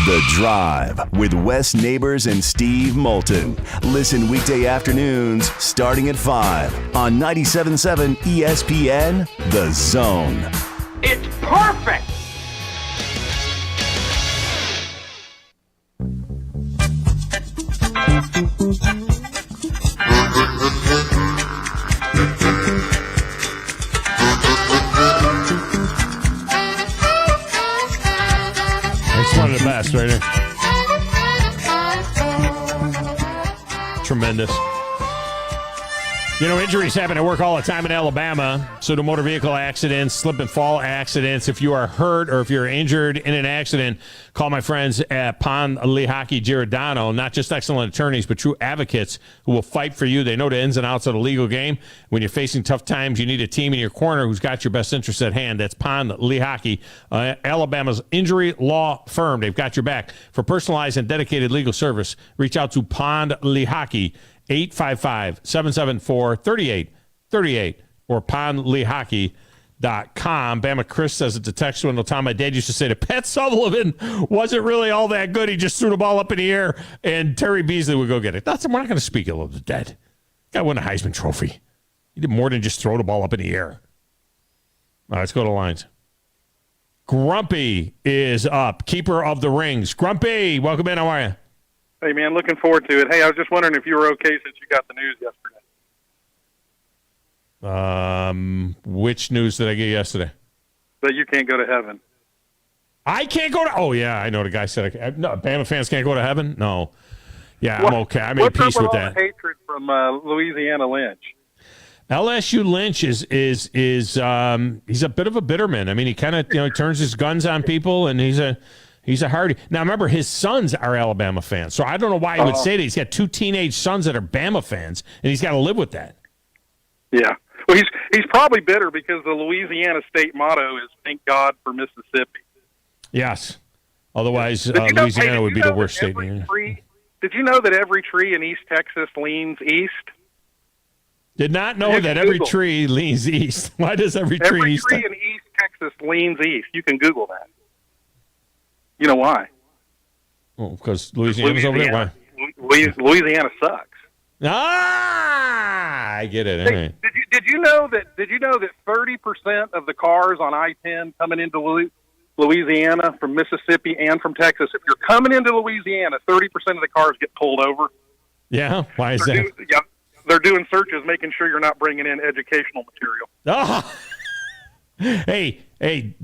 The Drive with Wes Neighbors and Steve Moulton. Listen weekday afternoons starting at 5 on 97.7 ESPN, The Zone. It's perfect! It's one of the best right there. Tremendous. You know, injuries happen at work all the time in Alabama. So do motor vehicle accidents, slip and fall accidents. If you are hurt or if you're injured in an accident, call my friends at Pond Lehocky Giordano. Not just excellent attorneys, but true advocates who will fight for you. They know the ins and outs of the legal game. When you're facing tough times, you need a team in your corner who's got your best interests at hand. That's Pond Lehocky, Alabama's injury law firm. They've got your back. For personalized and dedicated legal service, reach out to Pond Lehocky, 855-774-3838 or pondlehocky.com. Bama Chris says at the text window, Tom, my dad used to say that Pat Sullivan wasn't really all that good. He just threw the ball up in the air, and Terry Beasley would go get it. We're not going to speak ill of the dead. Guy won a Heisman Trophy. He did more than just throw the ball up in the air. All right, let's go to the lines. Grumpy is up, keeper of the rings. Grumpy, welcome in. How are you? Hey, man, looking forward to it. Hey, I was just wondering if you were okay since you got the news yesterday. Which news did I get yesterday? That you can't go to heaven. I can't go to... Oh, yeah, I know the guy said... No, Bama fans can't go to heaven? No. Yeah, I'm okay. I made peace with that. What's up with all the hatred from Louisiana Lynch? LSU Lynch is he's a bit of a bitterman. I mean, he kind of turns his guns on people, and he's a hardy. Now, remember, his sons are Alabama fans, so I don't know why he would say that. He's got 2 teenage sons that are Bama fans, and he's got to live with that. Yeah. Well, he's probably bitter because the Louisiana state motto is "Thank God for Mississippi." Yes. Otherwise, Louisiana would be the worst state. Did you know that every tree in East Texas leans east? Did not know that every tree leans east. Why does every tree in East Texas leans east? You can Google that. You know why? Oh, because Louisiana's over there. Why? Louisiana sucks. I get it. Hey, did you know that 30% of the cars on I-10 coming into Louisiana from Mississippi and from Texas, if you're coming into Louisiana, 30% of the cars get pulled over? Yeah, why is that? They're doing searches, making sure you're not bringing in educational material. Oh. Hey,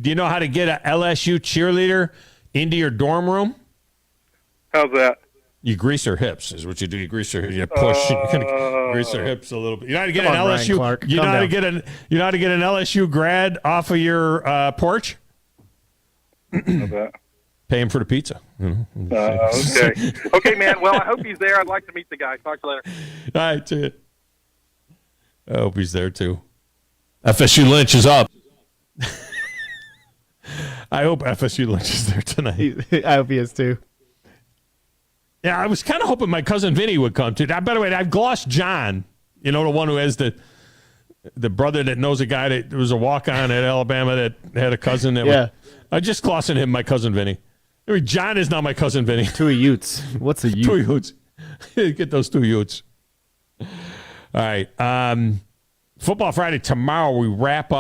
do you know how to get a LSU cheerleader into your dorm room? How's that? You grease her hips is what you do. You grease her, you push, grease her hips a little bit. You know how to get an LSU. You know how to get an LSU grad off of your porch. How's that? Pay him for the pizza. Okay. Okay, man. Well, I hope he's there. I'd like to meet the guy. Talk to you later. All right, see you. I hope he's there, too. FSU Lynch is up. I hope FSU Lynch is there tonight. I hope he is, too. Yeah, I was kind of hoping my cousin Vinny would come, too. By the way, I've glossed John, the one who has the brother that knows a guy that was a walk-on at Alabama that had a cousin that I just glossing him, my cousin Vinny. I mean, John is not my cousin Vinny. 2 Utes. What's a Ute? 2 Utes. Get those 2 Utes. All right. Football Friday tomorrow, we wrap up.